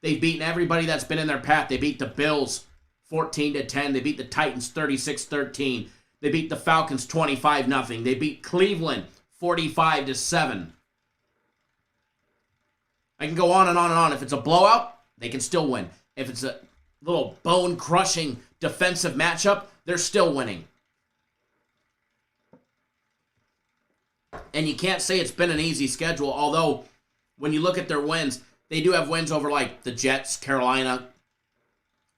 They've beaten everybody that's been in their path. They beat the Bills 14-10. They beat the Titans 36-13. They beat the Falcons 25-0. They beat Cleveland 45-7. I can go on and on and on. If it's a blowout, they can still win. If it's a little bone-crushing defensive matchup, they're still winning. And you can't say it's been an easy schedule, although when you look at their wins, they do have wins over the Jets, Carolina,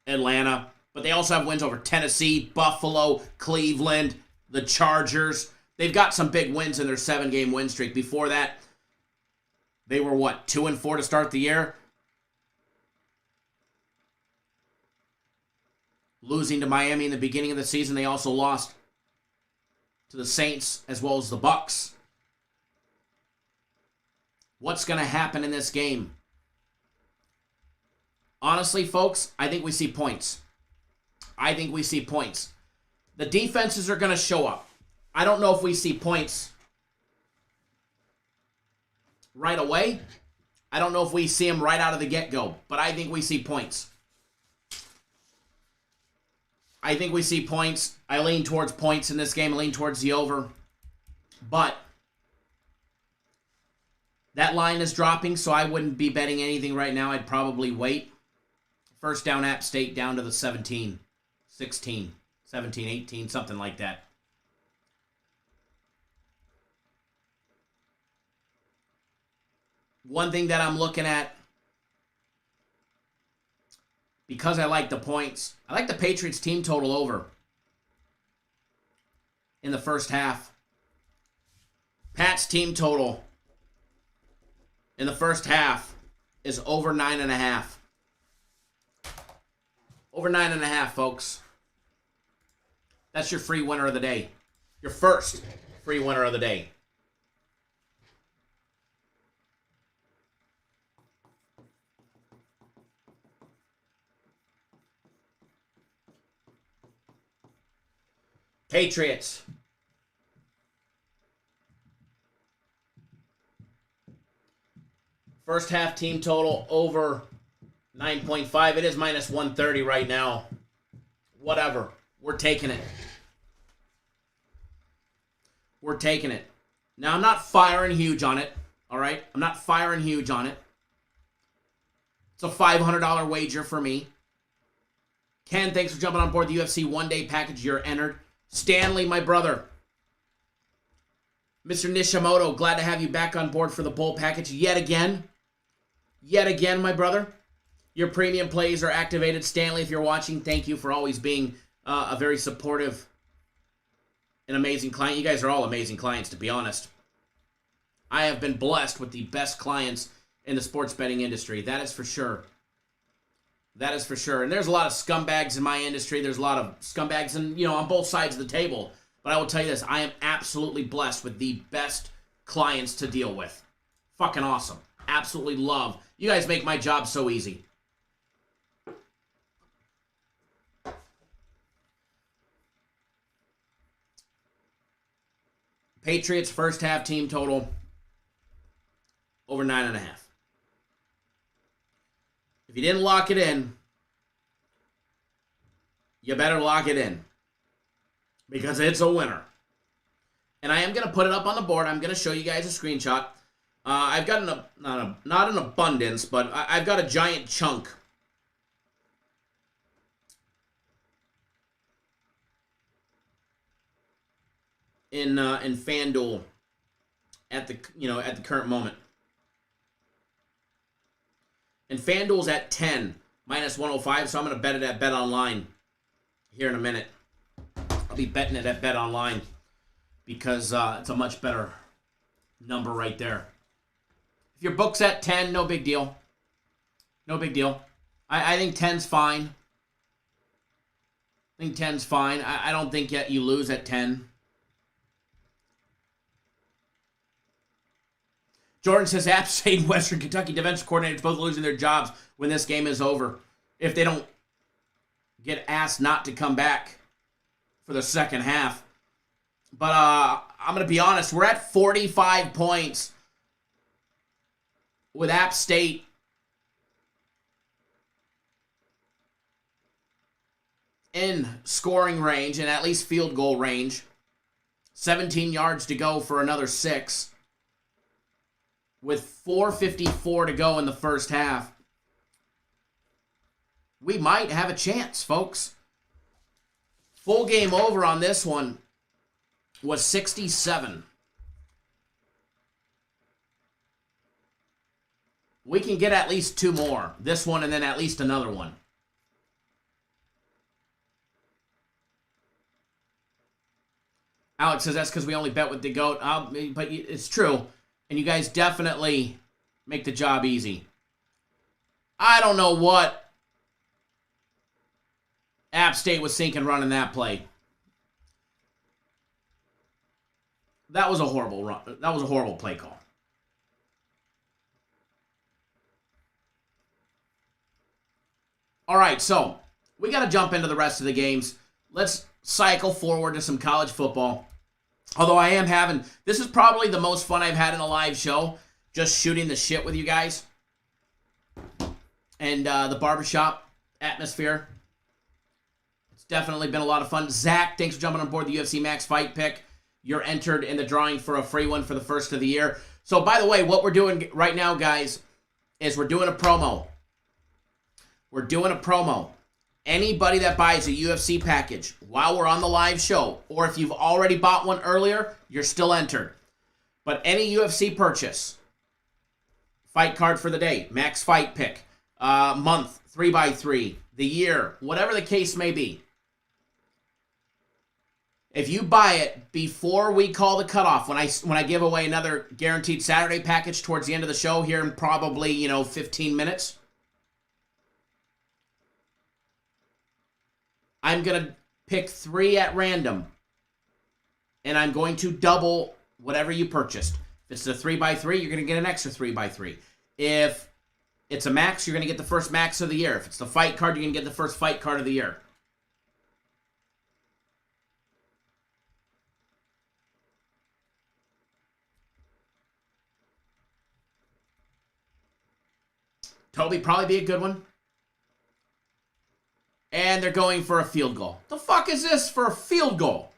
Atlanta, but they also have wins over Tennessee, Buffalo, Cleveland, the Chargers. They've got some big wins in their 7-game win streak. Before that, they were 2-4 to start the year? Losing to Miami in the beginning of the season, they also lost to the Saints as well as the Bucs. What's going to happen in this game? Honestly, folks, I think we see points. I think we see points. The defenses are going to show up. I don't know if we see points right away. I don't know if we see them right out of the get-go, but I think we see points. I think we see points. I lean towards points in this game. I lean towards the over. But That line is dropping, so I wouldn't be betting anything right now. I'd probably wait. First down App State down to the 17, 16, 17, 18, something like that. One thing that I'm looking at, because I like the points, I like the Patriots team total over in the first half. Pat's team total in the first half is over 9.5. Over 9.5, folks. That's your free winner of the day. Your first free winner of the day. Patriots. First half team total over 9.5. It is minus 130 right now. Whatever. We're taking it. We're taking it. Now, I'm not firing huge on it. All right? I'm not firing huge on it. It's a $500 wager for me. Ken, thanks for jumping on board the UFC one-day package. You're entered. Stanley, my brother. Mr. Nishimoto, glad to have you back on board for the bowl package yet again. Yet again, my brother. Your premium plays are activated. Stanley, if you're watching, thank you for always being a very supportive and amazing client. You guys are all amazing clients, to be honest. I have been blessed with the best clients in the sports betting industry. That is for sure. That is for sure. And there's a lot of scumbags in my industry. There's a lot of scumbags on both sides of the table. But I will tell you this, I am absolutely blessed with the best clients to deal with. Fucking awesome. Absolutely love. You guys make my job so easy. Patriots first half team total over 9.5. If you didn't lock it in, you better lock it in. Because it's a winner. And I am going to put it up on the board. I'm going to show you guys a screenshot. I've got not an abundance, but I've got a giant chunk. In FanDuel at the current moment. And FanDuel's at 10 minus 105, so I'm going to bet it at Bet Online here in a minute. I'll be betting it at Bet Online because it's a much better number right there. If your book's at 10, no big deal. No big deal. I think 10's fine. I think 10's fine. I don't think yet you lose at 10. Jordan says, App State and Western Kentucky defensive coordinators both losing their jobs when this game is over. If they don't get asked not to come back for the second half. But I'm going to be honest. We're at 45 points with App State in scoring range and at least field goal range. 17 yards to go for another 6. With 4:54 to go in the first half. We might have a chance, folks. Full game over on this one was 67. We can get at least 2 more. This one and then at least another one. Alex says that's because we only bet with the GOAT. But it's true. And you guys definitely make the job easy. I don't know what App State was thinking running that play. That was a horrible run. That was a horrible play call. All right, so we got to jump into the rest of the games. Let's cycle forward to some college football. Although I am having, this is probably the most fun I've had in a live show, just shooting the shit with you guys. And the barbershop atmosphere. It's definitely been a lot of fun. Zach, thanks for jumping on board the UFC Max Fight Pick. You're entered in the drawing for a free one for the first of the year. So, by the way, what we're doing right now, guys, is we're doing a promo. We're doing a promo. Anybody that buys a UFC package while we're on the live show, or if you've already bought one earlier, you're still entered. But any UFC purchase, fight card for the day, max fight pick, month, 3x3, the year, whatever the case may be. If you buy it before we call the cutoff, when I give away another guaranteed Saturday package towards the end of the show here in probably, 15 minutes, I'm going to pick 3 at random, and I'm going to double whatever you purchased. If it's a 3x3, you're going to get an extra 3x3. If it's a max, you're going to get the first max of the year. If it's the fight card, you're going to get the first fight card of the year. Toby, probably be a good one. And they're going for a field goal. The fuck is this for a field goal?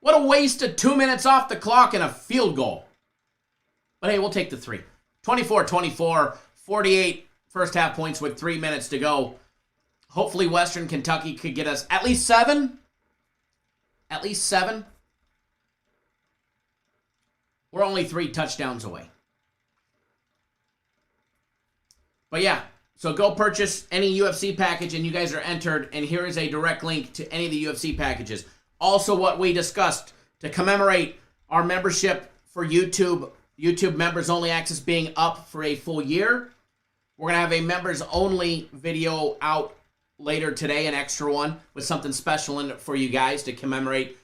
What a waste of 2 minutes off the clock and a field goal. But hey, we'll take the 3. 24-24, 48 first half points with 3 minutes to go. Hopefully Western Kentucky could get us at least 7. At least 7. We're only 3 touchdowns away. But yeah. So go purchase any UFC package and you guys are entered, and here is a direct link to any of the UFC packages. Also what we discussed to commemorate our membership for YouTube members only access being up for a full year. We're going to have a members only video out later today, an extra one with something special in it for you guys to commemorate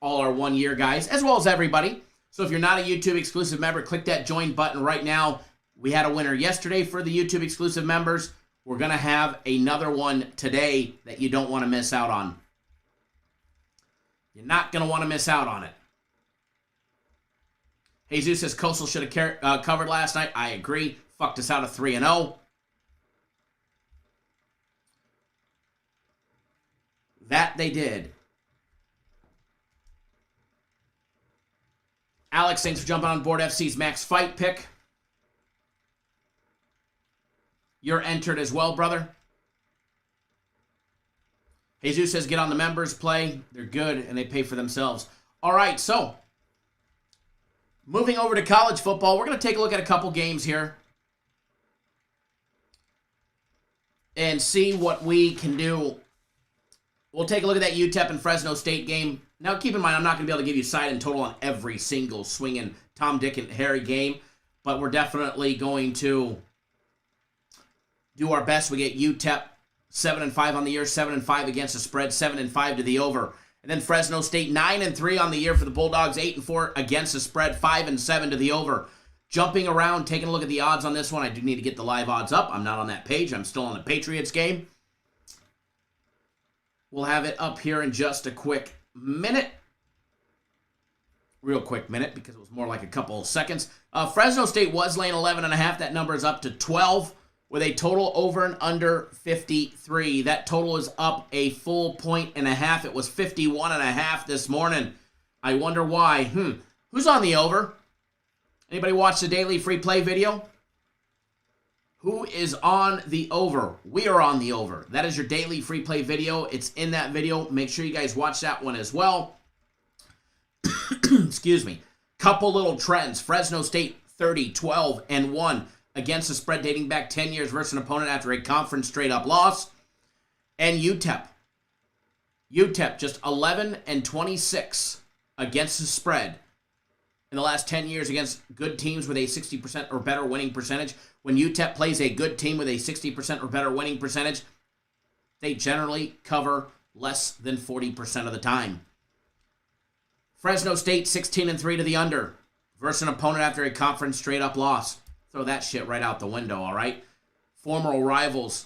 all our 1 year guys, as well as everybody. So if you're not a YouTube exclusive member, click that join button right now. We had a winner yesterday for the YouTube exclusive members. We're going to have another one today that you don't want to miss out on. You're not going to want to miss out on it. Jesus says Coastal should have covered last night. I agree. Fucked us out of 3-0. That they did. Alex, thanks for jumping on board FC's max fight pick. You're entered as well, brother. Jesus says get on the members play. They're good, and they pay for themselves. All right, so moving over to college football, we're going to take a look at a couple games here and see what we can do. We'll take a look at that UTEP and Fresno State game. Now, keep in mind, I'm not going to be able to give you side and total on every single swinging Tom, Dick, and Harry game, but we're definitely going to do our best. We get UTEP 7-5 on the year, 7-5 against the spread, 7-5 to the over. And then Fresno State 9-3 on the year for the Bulldogs, 8-4 against the spread, 5-7 to the over. Jumping around, taking a look at the odds on this one. I do need to get the live odds up. I'm not on that page. I'm still on the Patriots game. We'll have it up here in just a quick minute. Real quick minute, because it was more like a couple of seconds. Fresno State was laying 11.5. That number is up to 12. With a total over and under 53. That total is up a full 1.5. It was 51.5 this morning. I wonder why. Who's on the over? Anybody watch the daily free play video? Who is on the over? We are on the over. That is your daily free play video. It's in that video. Make sure you guys watch that one as well. Excuse me. Couple little trends. Fresno State 30-12-1. Against the spread dating back 10 years versus an opponent after a conference straight-up loss. And UTEP. UTEP just 11-26 against the spread in the last 10 years against good teams with a 60% or better winning percentage. When UTEP plays a good team with a 60% or better winning percentage, they generally cover less than 40% of the time. Fresno State 16-3 to the under versus an opponent after a conference straight-up loss. Throw that shit right out the window, all right? Former rivals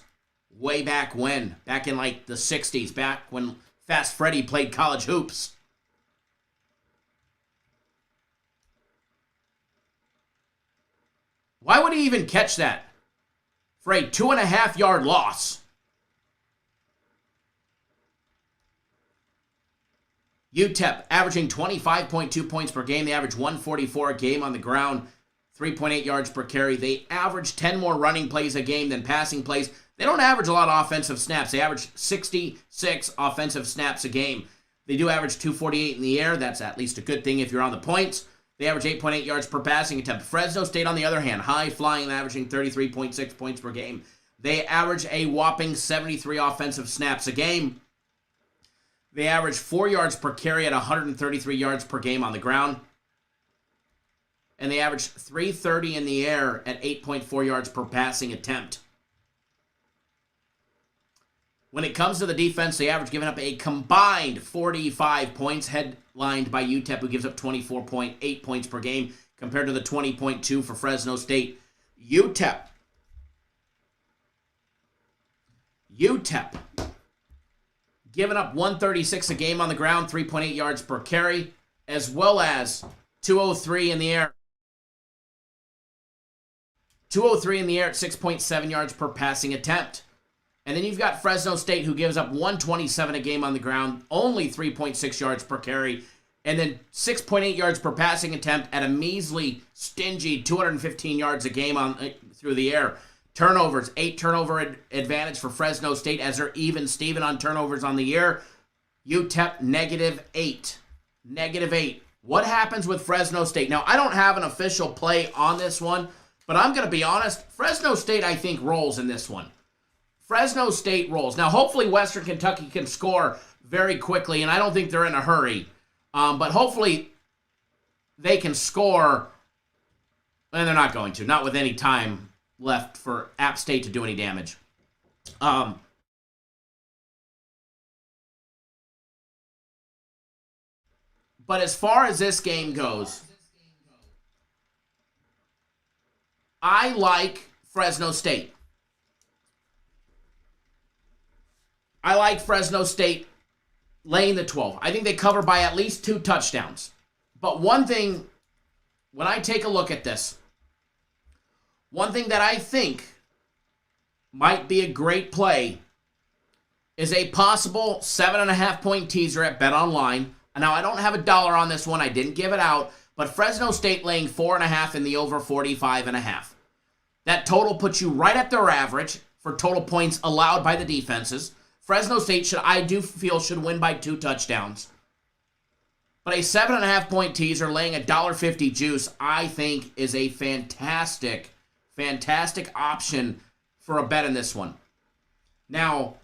way back when, back in like the 60s, back when Fast Freddy played college hoops. Why would he even catch that? For a 2.5-yard loss. UTEP averaging 25.2 points per game. They average 144 a game on the ground, 3.8 yards per carry. They average 10 more running plays a game than passing plays. They don't average a lot of offensive snaps. They average 66 offensive snaps a game. They do average 248 in the air. That's at least a good thing if you're on the points. They average 8.8 yards per passing attempt. Fresno State, on the other hand, high flying, averaging 33.6 points per game. They average a whopping 73 offensive snaps a game. They average 4 yards per carry at 133 yards per game on the ground. And they average 330 in the air at 8.4 yards per passing attempt. When it comes to the defense, they average giving up a combined 45 points, headlined by UTEP, who gives up 24.8 points per game, compared to the 20.2 for Fresno State. UTEP giving up 136 a game on the ground, 3.8 yards per carry, as well as 203 in the air. 203 in the air at 6.7 yards per passing attempt. And then you've got Fresno State, who gives up 127 a game on the ground, only 3.6 yards per carry, and then 6.8 yards per passing attempt at a measly, stingy 215 yards a game through the air. Turnovers, 8 turnover advantage for Fresno State, as they're even Steven on turnovers on the year. UTEP, -8. -8. What happens with Fresno State? Now, I don't have an official play on this one, but I'm going to be honest. Fresno State, I think, rolls in this one. Fresno State rolls. Now, hopefully Western Kentucky can score very quickly, and I don't think they're in a hurry. But hopefully they can score, and they're not going to. Not with any time left for App State to do any damage. But as far as this game goes, I like Fresno State. I like Fresno State laying the 12. I think they cover by at least 2 touchdowns. But one thing, when I take a look at this, one thing that I think might be a great play is a possible 7.5-point teaser at BetOnline. Now, I don't have a dollar on this one. I didn't give it out. But Fresno State laying 4.5 in the over 45.5. That total puts you right at their average for total points allowed by the defenses. Fresno State, I do feel, should win by 2 touchdowns. But a 7.5-point teaser laying $1.50 juice, I think, is a fantastic option for a bet in this one. Now,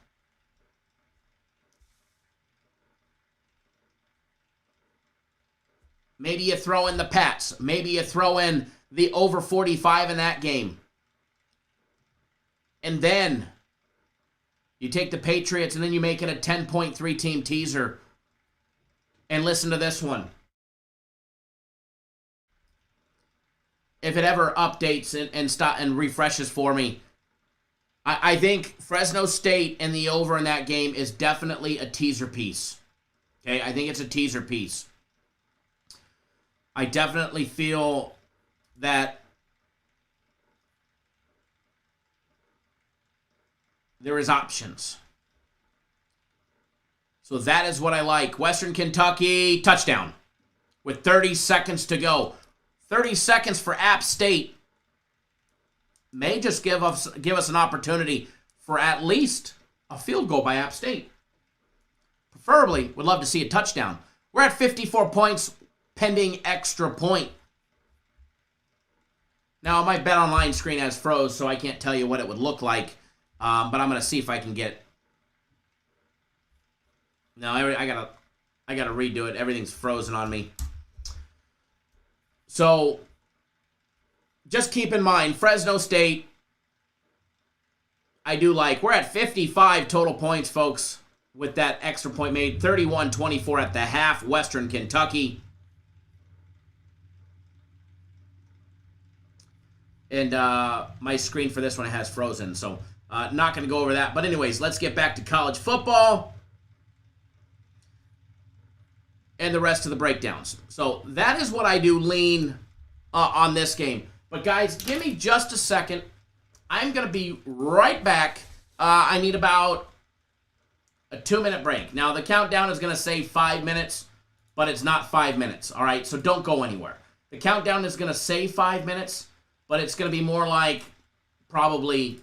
maybe you throw in the Pats. Maybe you throw in the over 45 in that game. And then you take the Patriots, and then you make it a 10.3 team teaser. And listen to this one. If it ever updates and refreshes for me, I think Fresno State and the over in that game is definitely a teaser piece. Okay, I think it's a teaser piece. I definitely feel that there is options. So that is what I like. Western Kentucky, touchdown with 30 seconds to go. 30 seconds for App State may just give us an opportunity for at least a field goal by App State. Preferably, would love to see a touchdown. We're at 54 points pending extra point. Now, my BetOnline screen has froze, so I can't tell you what it would look like. But I'm going to see if I can get... No, I gotta redo it. Everything's frozen on me. So, just keep in mind, Fresno State, I do like. We're at 55 total points, folks, with that extra point made. 31-24 at the half, Western Kentucky. And my screen for this one has frozen, so not going to go over that. But anyways, let's get back to college football and the rest of the breakdowns. So that is what I do lean on this game. But guys, give me just a second. I'm going to be right back. I need about a 2-minute break. Now, the countdown is going to say 5 minutes. but it's not 5 minutes, all right? So don't go anywhere. The countdown is going to say 5 minutes, but it's going to be more like probably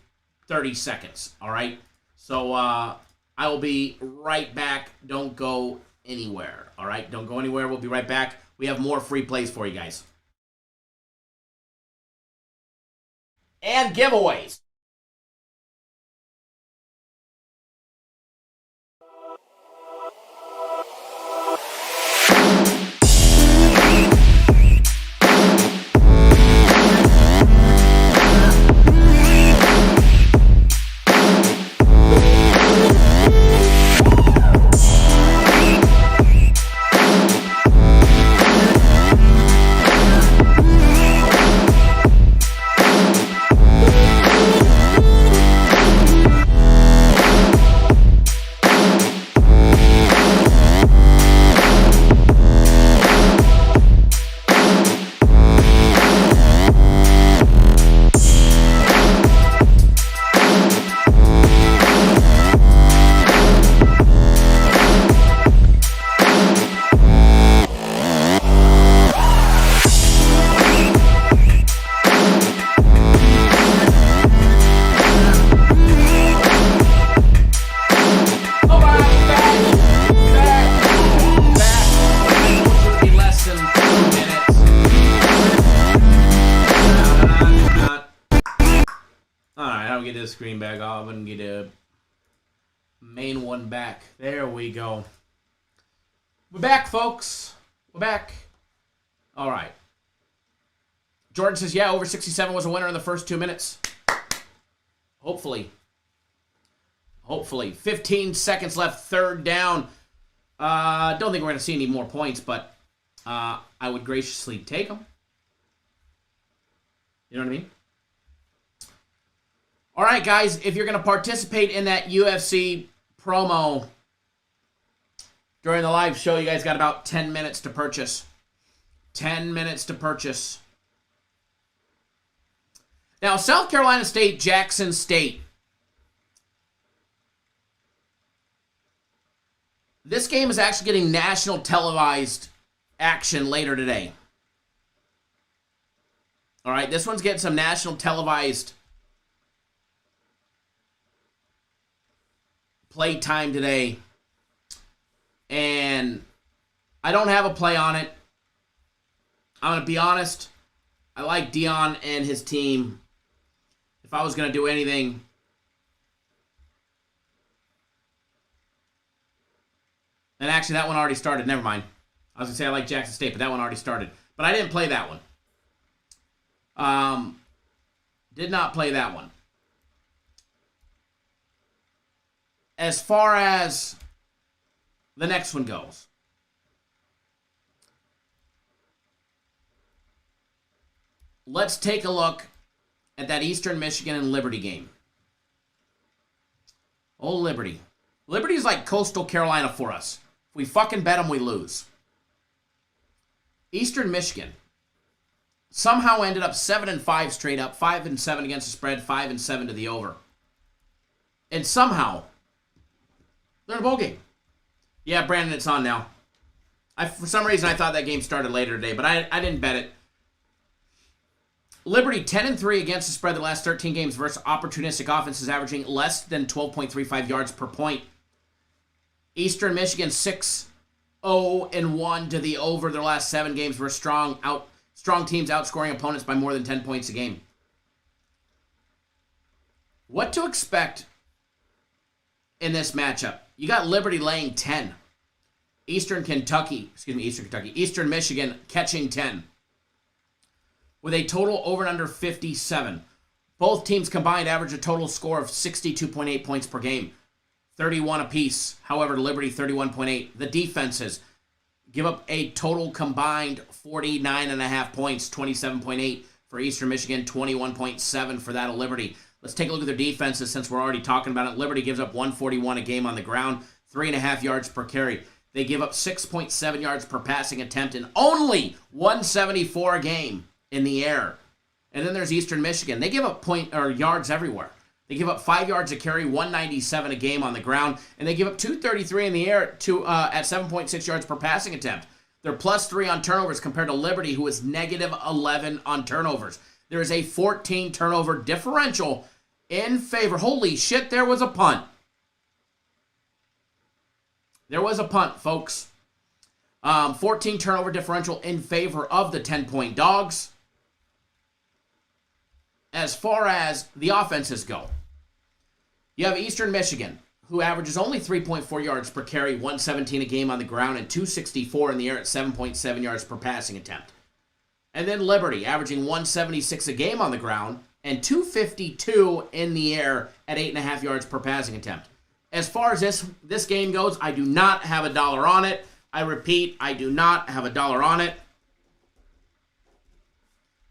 30 seconds, all right? So I will be right back. Don't go anywhere, all right? Don't go anywhere. We'll be right back. We have more free plays for you guys. And giveaways. Screen back off and get a main one back. There we go. We're back, folks. We're back. All right. Jordan says, yeah, over 67 was a winner in the first 2 minutes. Hopefully. 15 seconds left, third down. Don't think we're going to see any more points, but I would graciously take them. You know what I mean? All right, guys, if you're going to participate in that UFC promo during the live show, you guys got about 10 minutes to purchase. 10 minutes to purchase. Now, South Carolina State, Jackson State. This game is actually getting national televised action later today. All right, this one's getting some national televised play time today, and I don't have a play on it. I'm going to be honest. I like Dion and his team. If I was going to do anything, and actually that one already started. Never mind. I was going to say I like Jackson State, but that one already started. But I didn't play that one. Did not play that one. As far as the next one goes, let's take a look at that Eastern Michigan and Liberty game. Oh, Liberty. Liberty's like Coastal Carolina for us. If we fucking bet them, we lose. Eastern Michigan somehow ended up 7-5 straight up, 5-7 against the spread, 5-7 to the over. And somehow they're in a bowl game. Yeah, Brandon, it's on now. For some reason, I thought that game started later today, but I didn't bet it. Liberty 10-3 against the spread the last 13 games versus opportunistic offenses averaging less than 12.35 yards per point. Eastern Michigan 6-0-1 to the over their last 7 games versus strong teams outscoring opponents by more than 10 points a game. What to expect in this matchup? You got Liberty laying 10. Eastern Michigan catching 10. With a total over and under 57. Both teams combined average a total score of 62.8 points per game. 31 apiece. However, Liberty 31.8. The defenses give up a total combined 49.5 points. 27.8 for Eastern Michigan. 21.7 for that of Liberty. Let's take a look at their defenses since we're already talking about it. Liberty gives up 141 a game on the ground, 3.5 yards per carry. They give up 6.7 yards per passing attempt and only 174 a game in the air. And then there's Eastern Michigan. They give up yards everywhere. They give up 5 yards a carry, 197 a game on the ground, and they give up 233 in the air at 7.6 yards per passing attempt. They're +3 on turnovers compared to Liberty, who is -11 on turnovers. There is a 14 turnover differential in favor. Holy shit, there was a punt. There was a punt, folks. 14 turnover differential in favor of the 10-point dogs. As far as the offenses go, you have Eastern Michigan, who averages only 3.4 yards per carry, 117 a game on the ground, and 264 in the air at 7.7 yards per passing attempt. And then Liberty, averaging 176 a game on the ground, and 252 in the air at 8.5 yards per passing attempt. As far as this game goes, I do not have a dollar on it. I repeat, I do not have a dollar on it.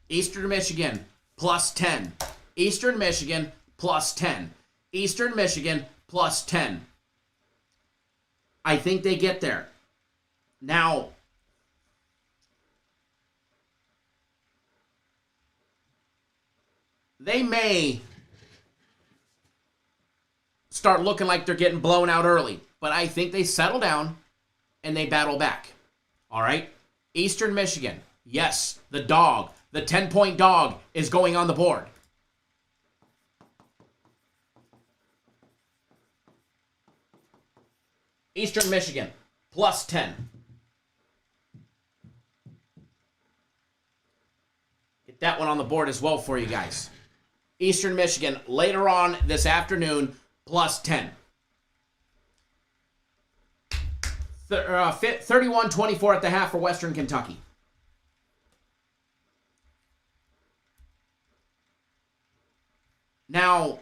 Eastern Michigan, +10. Eastern Michigan, +10. Eastern Michigan, +10. I think they get there. Now, they may start looking like they're getting blown out early, but I think they settle down and they battle back. All right? Eastern Michigan, yes, the dog, the 10-point dog is going on the board. Eastern Michigan, +10. Get that one on the board as well for you guys. Eastern Michigan, later on this afternoon, +10. 31-24 at the half for Western Kentucky. Now,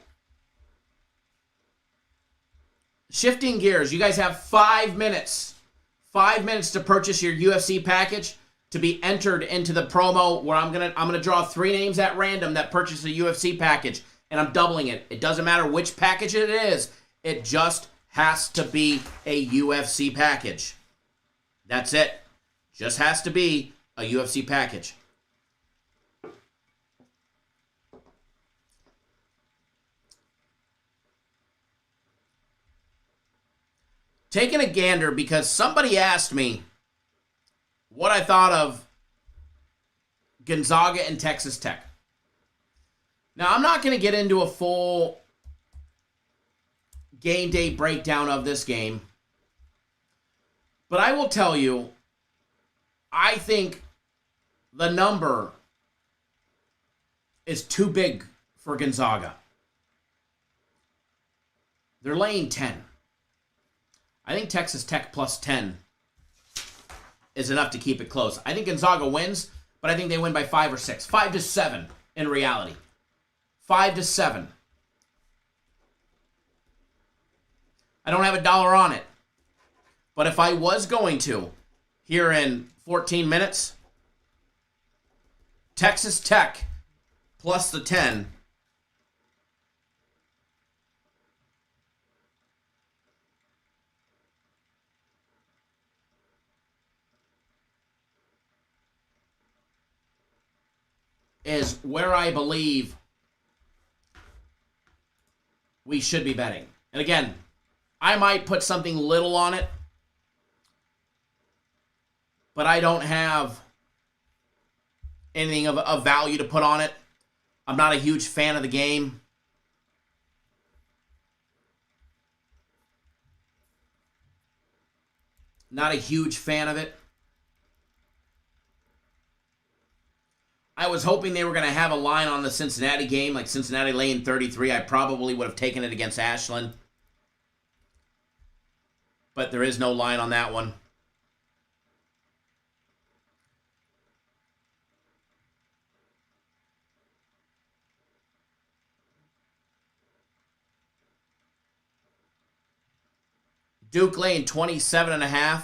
shifting gears, you guys have 5 minutes. 5 minutes to purchase your UFC package to be entered into the promo where I'm gonna draw 3 names at random that purchase a UFC package, and I'm doubling it. It doesn't matter which package it is. It just has to be a UFC package. That's it. Just has to be a UFC package. Taking a gander because somebody asked me what I thought of Gonzaga and Texas Tech. Now, I'm not going to get into a full game day breakdown of this game, but I will tell you, I think the number is too big for Gonzaga. They're laying 10. I think Texas Tech +10 is enough to keep it close. I think Gonzaga wins, but I think they win by 5 or 6. 5-7 in reality. 5-7. I don't have a dollar on it. But if I was going to, here in 14 minutes, Texas Tech plus the 10 is where I believe we should be betting. And again, I might put something little on it, but I don't have anything of value to put on it. I'm not a huge fan of the game. Not a huge fan of it. I was hoping they were going to have a line on the Cincinnati game, like Cincinnati laying 33. I probably would have taken it against Ashland. But there is no line on that one. Duke laying 27.5.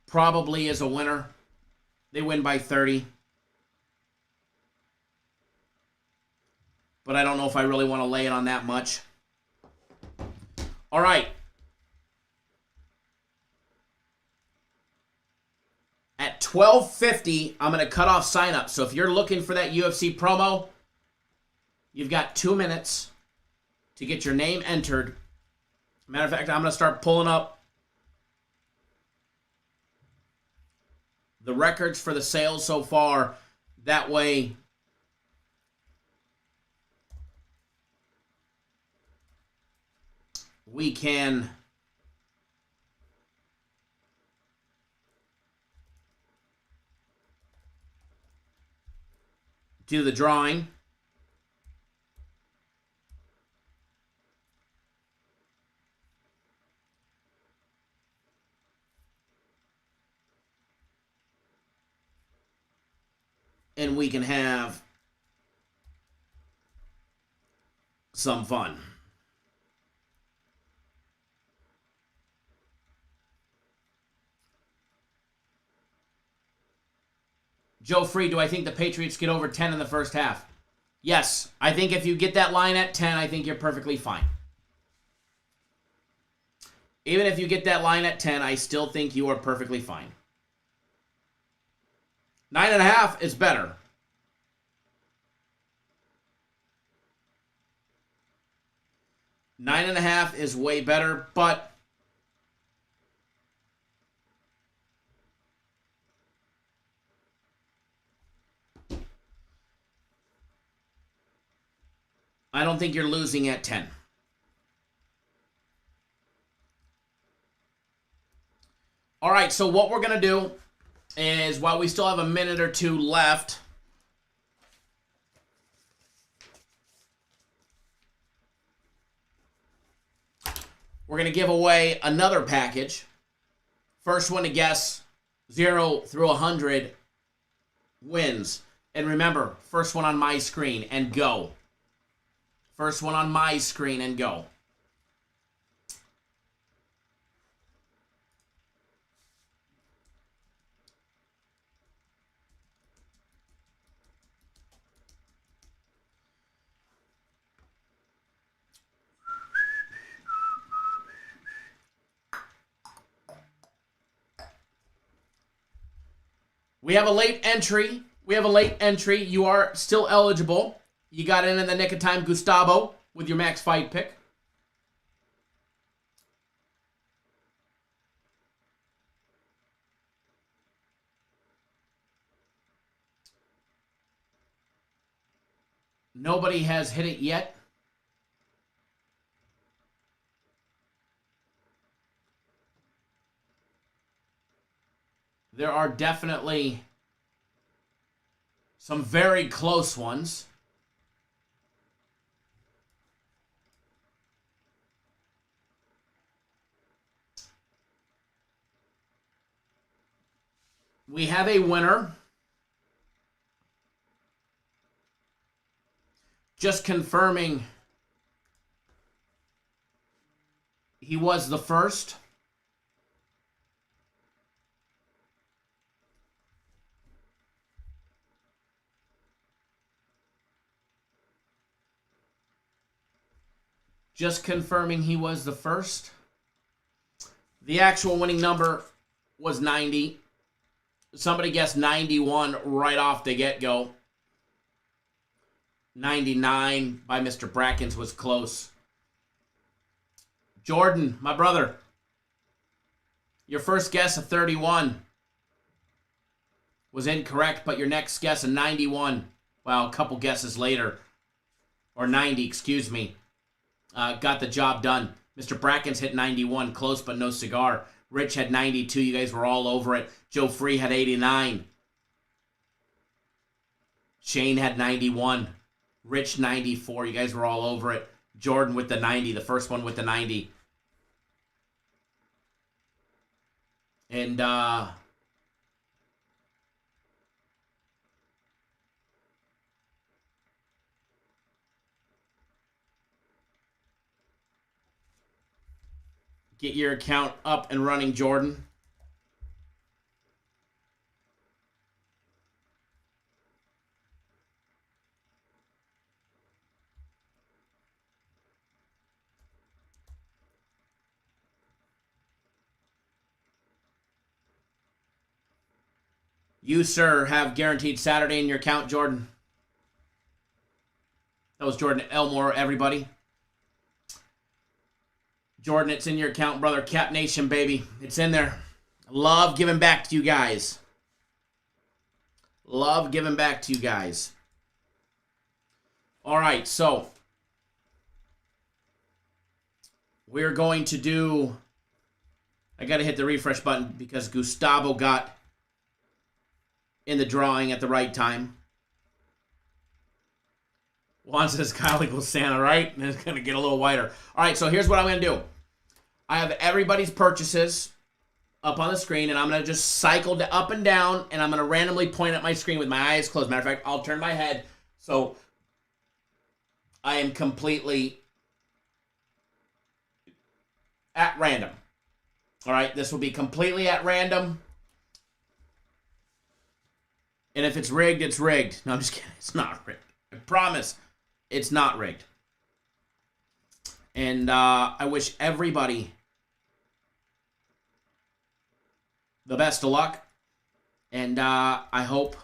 Probably is a winner. They win by 30. But I don't know if I really want to lay it on that much. All right. At 12:50, I'm going to cut off sign-up. So if you're looking for that UFC promo, you've got 2 minutes to get your name entered. Matter of fact, I'm going to start pulling up the records for the sales so far. That way, we can do the drawing. And we can have some fun. Joe Free, do I think the Patriots get over 10 in the first half? Yes. I think if you get that line at 10, I think you're perfectly fine. Even if you get that line at 10, I still think you are perfectly fine. 9.5 is better. Nine and a half is way better, but I don't think you're losing at 10. All right, so what we're going to do is, while we still have a minute or two left, we're going to give away another package. First one to guess 0 through 100 wins. And remember, first one on my screen and go. First one on my screen and go. We have a late entry. You are still eligible. You got in the nick of time, Gustavo, with your max fight pick. Nobody has hit it yet. There are definitely some very close ones. We have a winner. Just confirming he was the first. Just confirming he was the first. The actual winning number was 90. Somebody guessed 91 right off the get-go. 99 by Mr. Brackens was close. Jordan, my brother, your first guess of 31 was incorrect, but your next guess of 91, well, a couple guesses later, or 90, excuse me, got the job done. Mr. Brackens hit 91, close but no cigar. Rich had 92. You guys were all over it. Joe Free had 89. Shane had 91. Rich 94. You guys were all over it. Jordan with the 90. The first one with the 90. And get your account up and running, Jordan. You, sir, have guaranteed Saturday in your account, Jordan. That was Jordan Elmore, everybody. Jordan, it's in your account, brother. Cap Nation, baby. It's in there. Love giving back to you guys. Love giving back to you guys. All right, so we're going to do... I got to hit the refresh button because Gustavo got in the drawing at the right time. Juan says Kyle equals Santa, right? And it's going to get a little wider. All right, so here's what I'm going to do. I have everybody's purchases up on the screen, and I'm going to just cycle up and down, and I'm going to randomly point at my screen with my eyes closed. Matter of fact, I'll turn my head so I am completely at random. All right, this will be completely at random. And if it's rigged, it's rigged. No, I'm just kidding. It's not rigged. I promise it's not rigged. And I wish everybody the best of luck. And I hope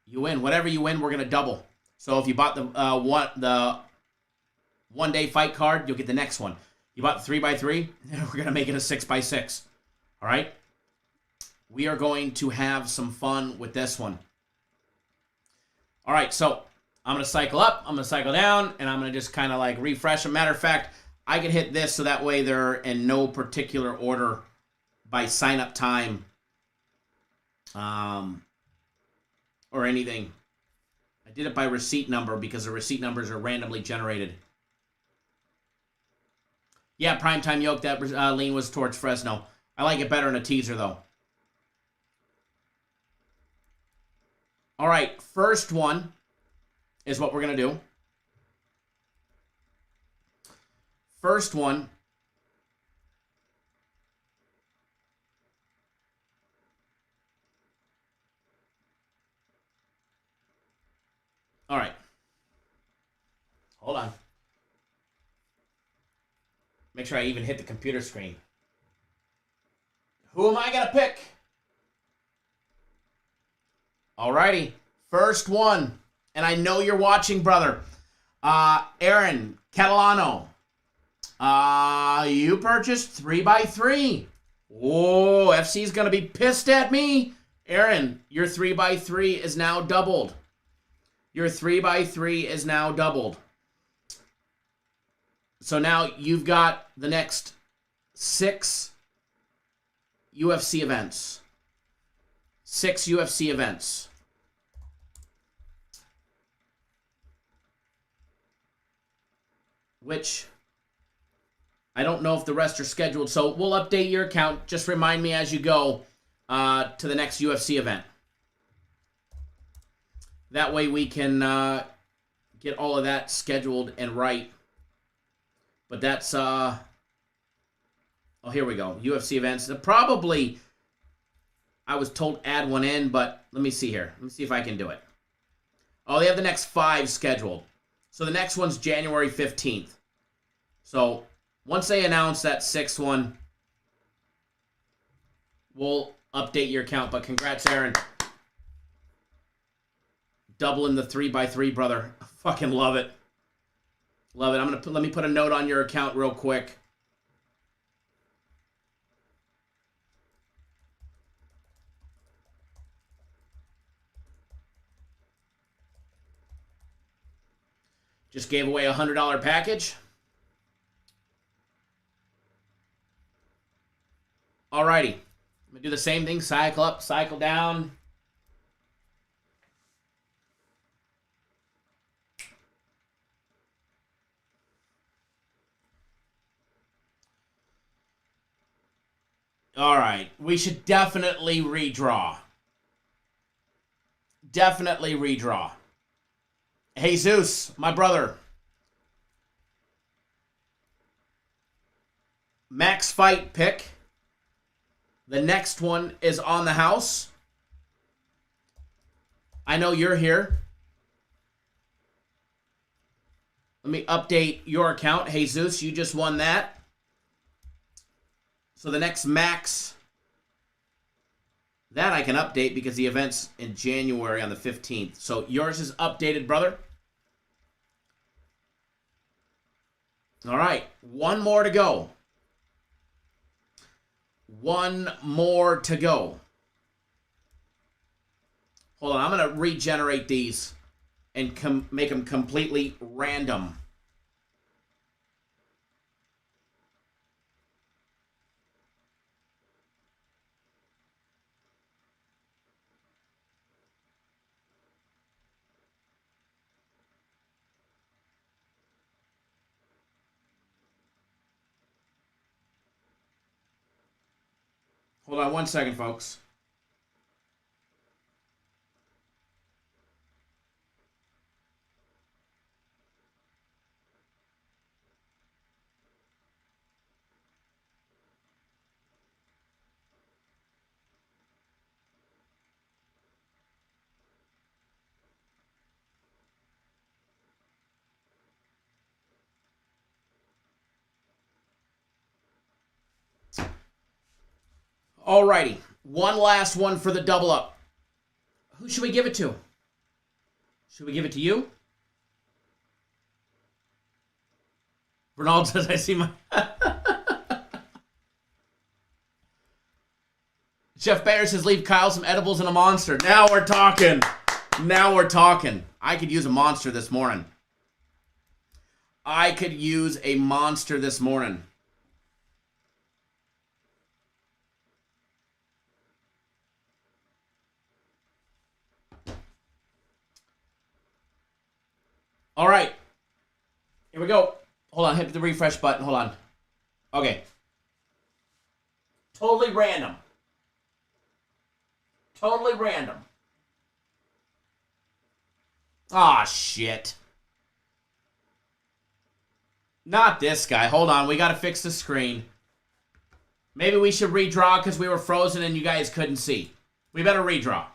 you win. Whatever you win, we're going to double. So if you bought the one-day fight card, you'll get the next one. You bought the 3x3, we're going to make it a 6x6. All right? We are going to have some fun with this one. All right, so I'm going to cycle up, I'm going to cycle down, and I'm going to just kind of like refresh. As a matter of fact, I can hit this so that way they're in no particular order by sign-up time or anything. I did it by receipt number because the receipt numbers are randomly generated. Yeah, primetime yoke, that lean was towards Fresno. I like it better in a teaser, though. All right, first one is what we're going to do. First one. All right. Hold on. Make sure I even hit the computer screen. Who am I going to pick? Alrighty. First one. And I know you're watching, brother. Aaron Catalano. You purchased 3x3. Whoa, FC's going to be pissed at me. Aaron, your 3x3 is now doubled. Your 3x3 is now doubled. So now you've got the next 6 UFC events. 6 UFC events. Which I don't know if the rest are scheduled. So we'll update your account. Just remind me as you go to the next UFC event. That way we can get all of that scheduled and right. But that's, oh, here we go. UFC events. Probably, I was told add one in, but let me see here. Let me see if I can do it. Oh, they have the next 5 scheduled. So the next one's January 15th. So once they announce that 6th one, we'll update your account. But congrats, Aaron. Doubling the 3x3, brother. I fucking love it. Love it. Let me put a note on your account real quick. Just gave away a $100 package. Alrighty. I'm going to do the same thing. Cycle up, cycle down. All right. We should definitely redraw. Definitely redraw. Jesus, my brother. Max fight pick. The next one is on the house. I know you're here. Let me update your account. Jesus, you just won that. So the next Max, that I can update because the event's in January on the 15th. So yours is updated, brother. All right, one more to go. One more to go. Hold on, I'm going to regenerate these and make them completely random. Hold on 1 second, folks. Alrighty, one last one for the double up. Who should we give it to? Should we give it to you? Bernal says, I see my... Jeff Bayer says, leave Kyle some edibles and a monster. Now we're talking. Now we're talking. I could use a monster this morning. I could use a monster this morning. All right. Here we go. Hold on. Hit the refresh button. Hold on. Okay. Totally random. Totally random. Aw, shit. Not this guy. Hold on. We got to fix the screen. Maybe we should redraw because we were frozen and you guys couldn't see. We better redraw.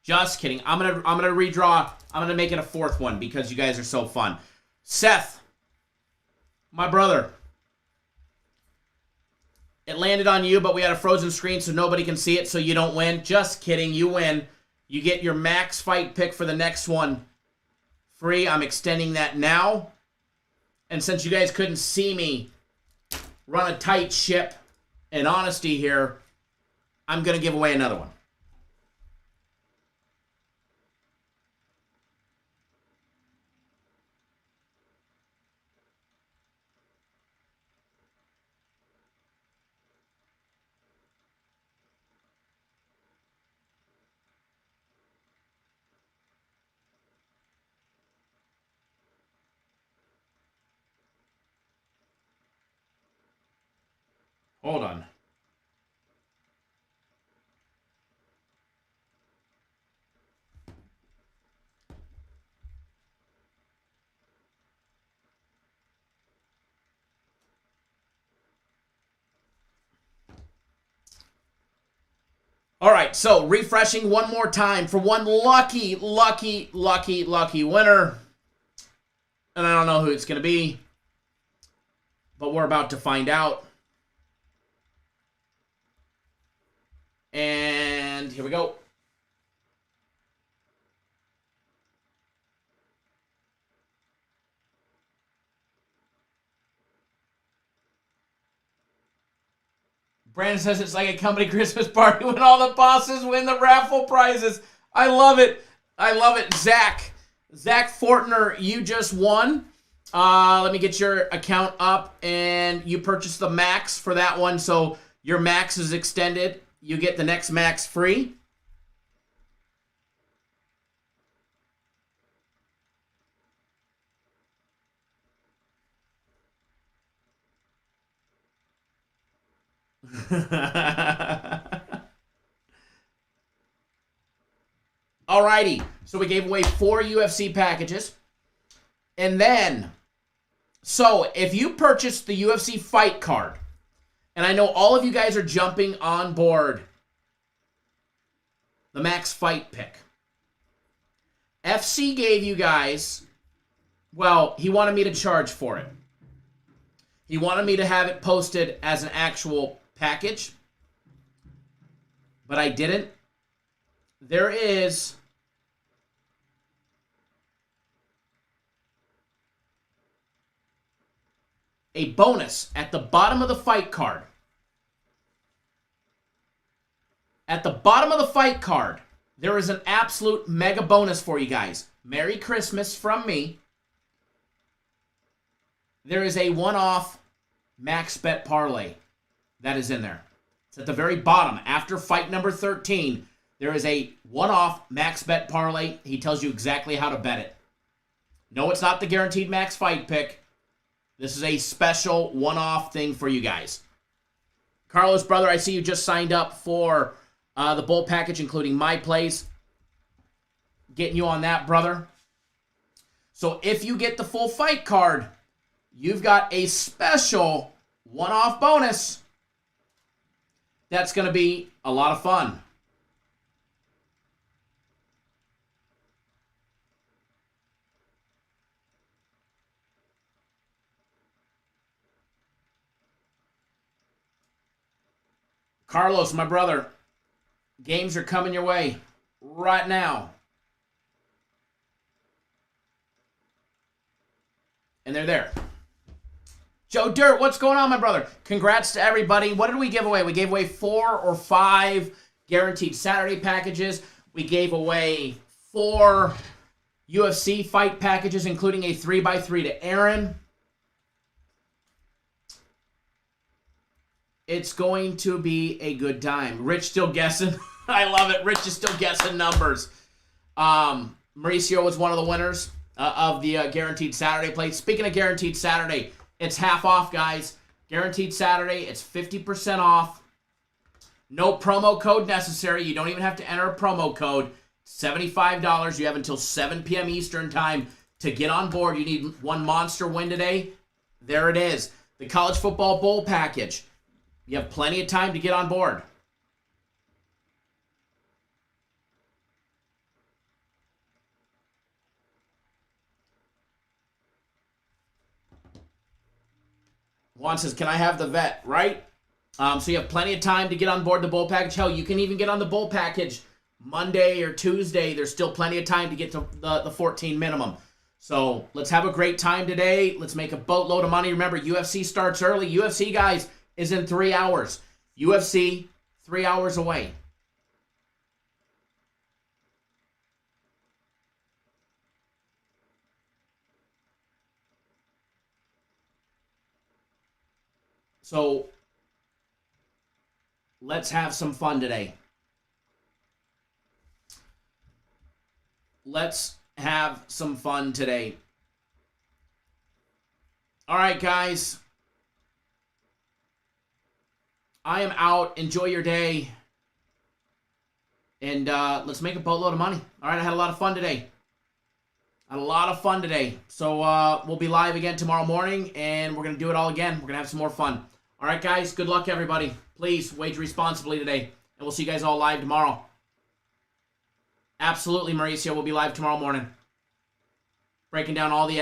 Just kidding. I'm gonna redraw. I'm gonna make it a fourth one because you guys are so fun. Seth, my brother. It landed on you, but we had a frozen screen so nobody can see it, so you don't win. Just kidding. You win. You get your max fight pick for the next one free. I'm extending that now. And since you guys couldn't see me run a tight ship in honesty here, I'm gonna give away another one. Hold on. All right, so refreshing one more time for one lucky winner. And I don't know who it's going to be, but we're about to find out. And here we go. Brandon says it's like a company Christmas party when all the bosses win the raffle prizes. I love it. I love it. Zach Fortner, you just won. Let me get your account up, and you purchased the max for that one, so your max is extended. You get the next max free. Alrighty, so we gave away 4 UFC packages. And then, so if you purchased the UFC fight card, and I know all of you guys are jumping on board the max fight pick. FC gave you guys, well, he wanted me to charge for it. He wanted me to have it posted as an actual package, but I didn't. There is a bonus at the bottom of the fight card. At the bottom of the fight card, there is an absolute mega bonus for you guys. Merry Christmas from me. There is a one-off max bet parlay that is in there. It's at the very bottom. After fight number 13, there is a one-off max bet parlay. He tells you exactly how to bet it. No, it's not the guaranteed max fight pick. This is a special one-off thing for you guys. Carlos, brother, I see you just signed up for the bowl package, including my plays. Getting you on that, brother. So if you get the full fight card, you've got a special one-off bonus. That's going to be a lot of fun. Carlos, my brother, games are coming your way right now. And they're there. Joe Dirt, what's going on, my brother? Congrats to everybody. What did we give away? We gave away 4 or 5 guaranteed Saturday packages. We gave away 4 UFC fight packages, including a 3x3 to Aaron. It's going to be a good time. Rich still guessing. I love it. Rich is still guessing numbers. Mauricio was one of the winners of the Guaranteed Saturday play. Speaking of Guaranteed Saturday, it's half off, guys. Guaranteed Saturday, it's 50% off. No promo code necessary. You don't even have to enter a promo code. $75. You have until 7 p.m. Eastern time to get on board. You need one monster win today. There it is. The College Football Bowl Package. You have plenty of time to get on board. Juan says, can I have the vet? Right? So you have plenty of time to get on board the bowl package. Hell, you can even get on the bowl package Monday or Tuesday. There's still plenty of time to get to the 14 minimum. So let's have a great time today. Let's make a boatload of money. Remember, UFC starts early. UFC, guys, is in 3 hours. UFC, 3 hours away. So let's have some fun today. Let's have some fun today. All right, guys. I am out. Enjoy your day. And let's make a boatload of money. All right, I had a lot of fun today. So we'll be live again tomorrow morning, and we're going to do it all again. We're going to have some more fun. All right, guys, good luck, everybody. Please wager responsibly today, and we'll see you guys all live tomorrow. Absolutely, Mauricio. We'll be live tomorrow morning. Breaking down all the action.